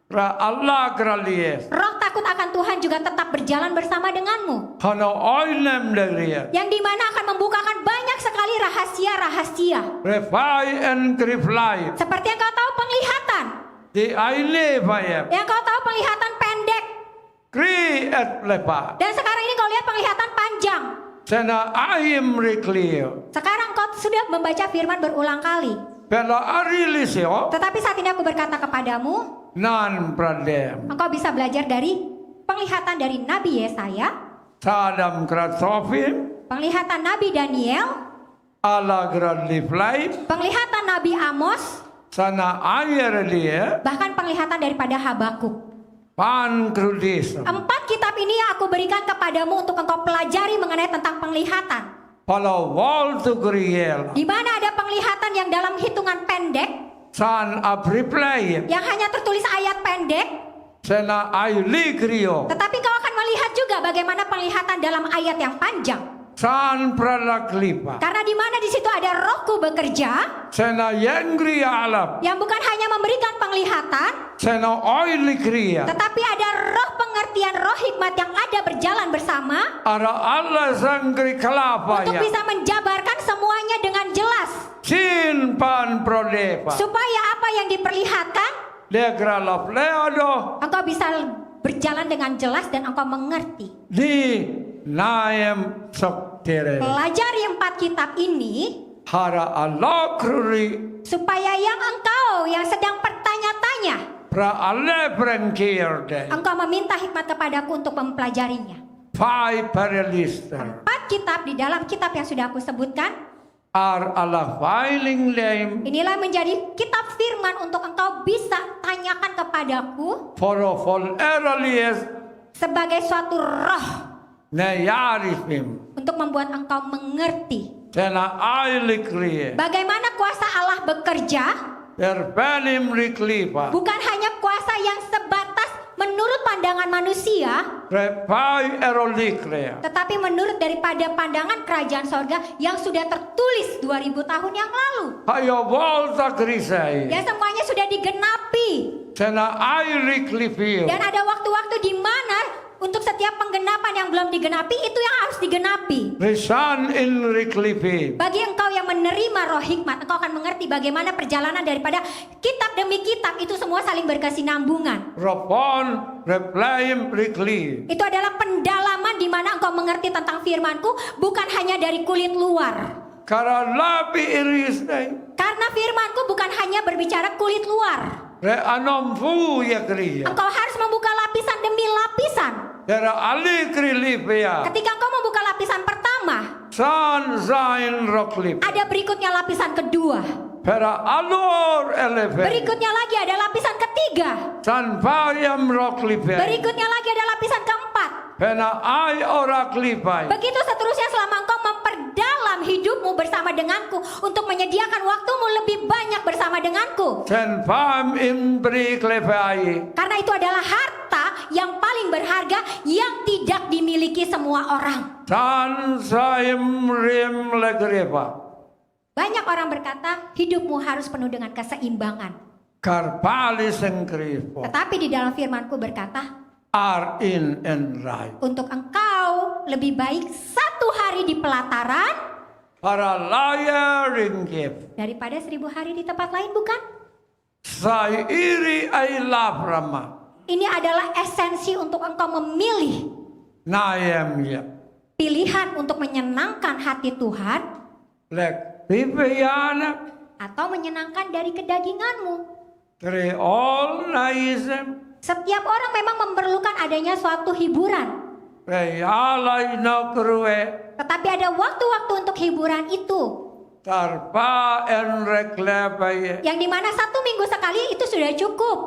Ra Allah kralies. roh takut akan Tuhan juga tetap berjalan bersama denganmu. Hano oinem deria. Yang dimana akan membukakan banyak sekali rahasia-rahasia. Refai and kriflai. Seperti yang kau tahu penglihatan. Di aile vayem. Yang kau tahu penglihatan pendek. Kri et lepa. Dan sekarang ini kau lihat penglihatan panjang. Sena ahim riklio. Sekarang kau sudah membaca firman berulang kali. Bela arilisio. Tetapi saat ini aku berkata kepadamu, Nan pradem. engkau bisa belajar dari penglihatan dari Nabi Yesaya, Sadam kratsofim. penglihatan Nabi Daniel, Ala gradliflai. penglihatan Nabi Amos, Sana ayer dia. bahkan penglihatan daripada Habakuk. Pan krudis. 4 kitab ini yang aku berikan kepadamu untuk engkau pelajari mengenai tentang penglihatan. Palo wall to griel. Di mana ada penglihatan yang dalam hitungan pendek, San apriplay. yang hanya tertulis ayat pendek, Sena aili grio. tetapi kau akan melihat juga bagaimana penglihatan dalam ayat yang panjang. San pralaklipa. Karena di mana di situ ada rohku bekerja, Sena yengri alap. yang bukan hanya memberikan penglihatan, Sena oili gria. tetapi ada roh pengertian, roh hikmat yang ada berjalan bersama Ara Allah sangri kelapa untuk ya. bisa menjabarkan semuanya dengan jelas. Sin pan prodepa. Supaya apa yang diperlihatkan, Legra lop leodo. engkau bisa berjalan dengan jelas dan engkau mengerti. Di naem sok tere. Pelajari 4 kitab ini Hara Allah kruri. supaya yang engkau yang sedang bertanya-tanya, Pra alle brengkir de. engkau meminta hikmat kepadaku untuk mempelajarinya. Pai paralister. 4 kitab di dalam kitab yang sudah aku sebutkan, Ar Allah filing lem. inilah menjadi kitab firman untuk engkau bisa tanyakan kepadaku Forofol eralies. sebagai suatu roh Ne yarifim. untuk membuat engkau mengerti Sena aili krie. bagaimana kuasa Allah bekerja, Terpelim riklipa. bukan hanya kuasa yang sebatas menurut pandangan manusia, Repai erolikrea. tetapi menurut daripada pandangan kerajaan sorga yang sudah tertulis 2000 tahun yang lalu. Hayo volta krisai. Yang semuanya sudah digenapi. Sena aili klipio. Dan ada waktu-waktu di mana untuk setiap penggenapan yang belum digenapi itu yang harus digenapi. Risan in riklipi. Bagi engkau yang menerima roh hikmat, engkau akan mengerti bagaimana perjalanan daripada kitab demi kitab itu semua saling berkesinambungan. Ropon replaim rikli. Itu adalah pendalaman di mana engkau mengerti tentang firmanku bukan hanya dari kulit luar. Karalapi iris dai. Karena firmanku bukan hanya berbicara kulit luar. Re anomfu ya kria. Engkau harus membuka lapisan demi lapisan. Tera ali krilipia. Ketika engkau membuka lapisan pertama, San zain roklip. ada berikutnya lapisan kedua. Pera alur eleven. Berikutnya lagi ada lapisan ketiga. San payam roklipia. Berikutnya lagi ada lapisan keempat. Pena ai ora klipai. Begitu seterusnya selama engkau memperdalam hidupmu bersama denganku untuk menyediakan waktumu lebih banyak bersama denganku. Sen pam imbri klepai. Karena itu adalah harta yang paling berharga yang tidak dimiliki semua orang. San saim rim legrepa. Banyak orang berkata hidupmu harus penuh dengan keseimbangan. Karpali sengkripo. Tetapi di dalam firmanku berkata, Are in and right. untuk engkau lebih baik 1 hari di pelataran Para laya ringgit. daripada 1000 hari di tempat lain, bukan? Sai iri ai labrama. Ini adalah esensi untuk engkau memilih Nayemya. pilihan untuk menyenangkan hati Tuhan Lek Bibiyana. atau menyenangkan dari kedaginganmu. Kri all naisem. Setiap orang memang memerlukan adanya suatu hiburan. Kri alay no kruwe. Tetapi ada waktu-waktu untuk hiburan itu. Tarpa enreklepaye. Yang dimana 1 minggu sekali itu sudah cukup.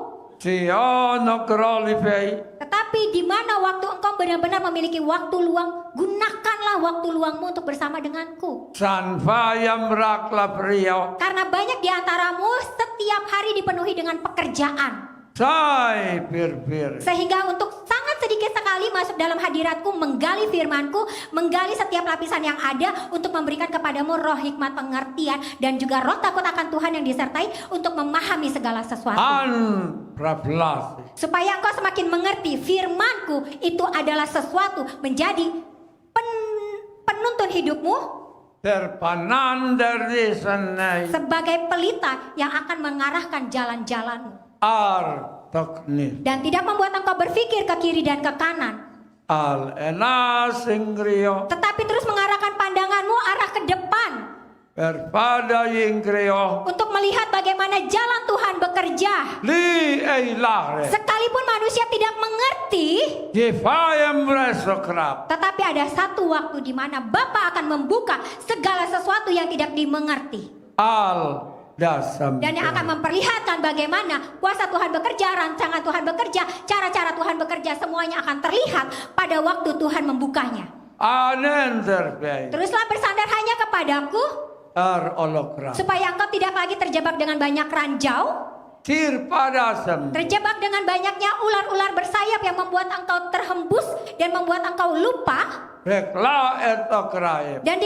Sio no krolipay. Tetapi di mana waktu engkau benar-benar memiliki waktu luang, gunakanlah waktu luangmu untuk bersama denganku. Sanfayam rakla priyo. Karena banyak di antaramu setiap hari dipenuhi dengan pekerjaan. Sai pir. Sehingga untuk sangat sedikit sekali masuk dalam hadiratku, menggali firmanku, menggali setiap lapisan yang ada untuk memberikan kepadamu roh hikmat pengertian dan juga roh takut akan Tuhan yang disertai untuk memahami segala sesuatu. An prablasi. Supaya engkau semakin mengerti firmanku itu adalah sesuatu menjadi penuntun hidupmu Terpanan dari sana. sebagai pelita yang akan mengarahkan jalan-jalanmu. Ar toknis. Dan tidak membuat engkau berpikir ke kiri dan ke kanan. Al enasingrio. Tetapi terus mengarahkan pandanganmu arah ke depan. Perpada yingrio. Untuk melihat bagaimana jalan Tuhan bekerja. Li eilare. Sekalipun manusia tidak mengerti. Jifayam resokrap. Tetapi ada satu waktu di mana Bapa akan membuka segala sesuatu yang tidak dimengerti. Al dasam. Dan yang akan memperlihatkan bagaimana kuasa Tuhan bekerja, rancangan Tuhan bekerja, cara-cara Tuhan bekerja, semuanya akan terlihat pada waktu Tuhan membukanya. Anen terbaik. Teruslah bersandar hanya kepadaku, Ar olokra. supaya engkau tidak lagi terjebak dengan banyak ranjau, Tir padasam. terjebak dengan banyaknya ular-ular bersayap yang membuat engkau terhembus dan membuat engkau lupa, Rekla etokrae. dan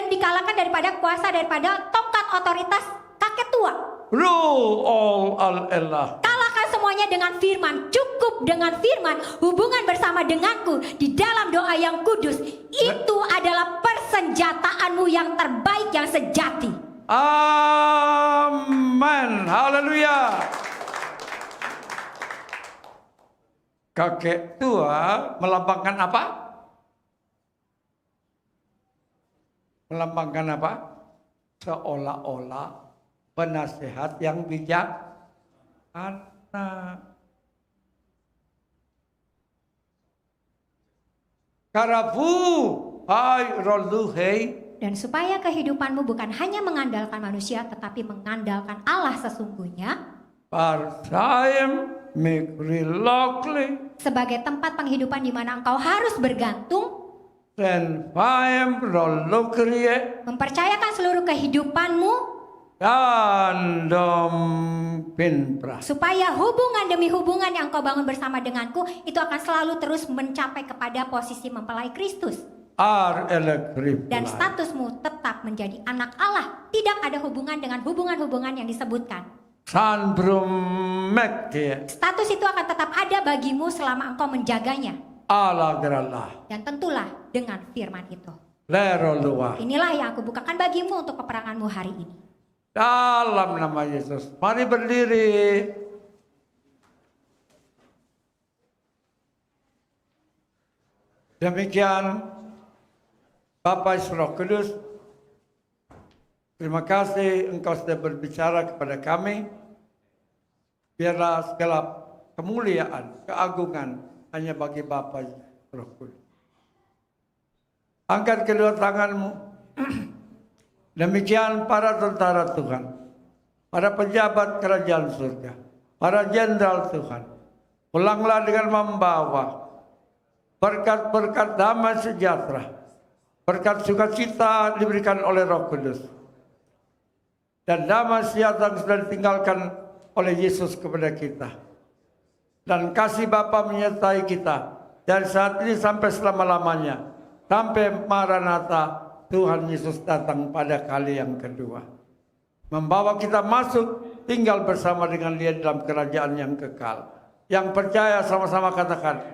dikalahkan daripada kuasa daripada tongkat otoritas kakek tua. Ru all al elah. Kalahkan semuanya dengan firman. Cukup dengan firman. Hubungan bersama denganku di dalam doa yang kudus. Itu adalah persenjataanmu yang terbaik, yang sejati. Amen. Haleluya. Kakek tua melambangkan apa? Melambangkan apa? Seolah-olah penasehat yang bijak. Anak. Karabu. Hai roluhei. Dan supaya kehidupanmu bukan hanya mengandalkan manusia, tetapi mengandalkan Allah sesungguhnya. Parsayem mikrilokli. Sebagai tempat penghidupan di mana engkau harus bergantung. Sen payem rolokrie. Mempercayakan seluruh kehidupanmu. Dan dom pinpras. Supaya hubungan demi hubungan yang engkau bangun bersama denganku, itu akan selalu terus mencapai kepada posisi mempelai Kristus. Ar elektrip. Dan statusmu tetap menjadi anak Allah. Tidak ada hubungan dengan hubungan-hubungan yang disebutkan. San brumek dia. Status itu akan tetap ada bagimu selama engkau menjaganya. Ala gerala. Dan tentulah dengan firman itu. Lero luah. Inilah yang aku bukakan bagimu untuk peperanganmu hari ini. Dalam nama Yesus. Mari berdiri. Demikian Bapak Roh Kudus. Terima kasih engkau sudah berbicara kepada kami. Biarlah segala kemuliaan, keagungan hanya bagi Bapa Roh Kudus. Angkat kedua tanganmu. Demikian para tentara Tuhan, para pejabat kerajaan surga, para jenderal Tuhan. Pulanglah dengan membawa berkat-berkat damai sejahtera. Berkat sukacita diberikan oleh Roh Kudus. Dan damai sejahtera yang sudah ditinggalkan oleh Yesus kepada kita. Dan kasih Bapa menyertai kita dari saat ini sampai selama-lamanya. Sampai Maranatha, Tuhan Yesus datang pada kali yang kedua. Membawa kita masuk tinggal bersama dengan Dia dalam kerajaan yang kekal. Yang percaya sama-sama katakan,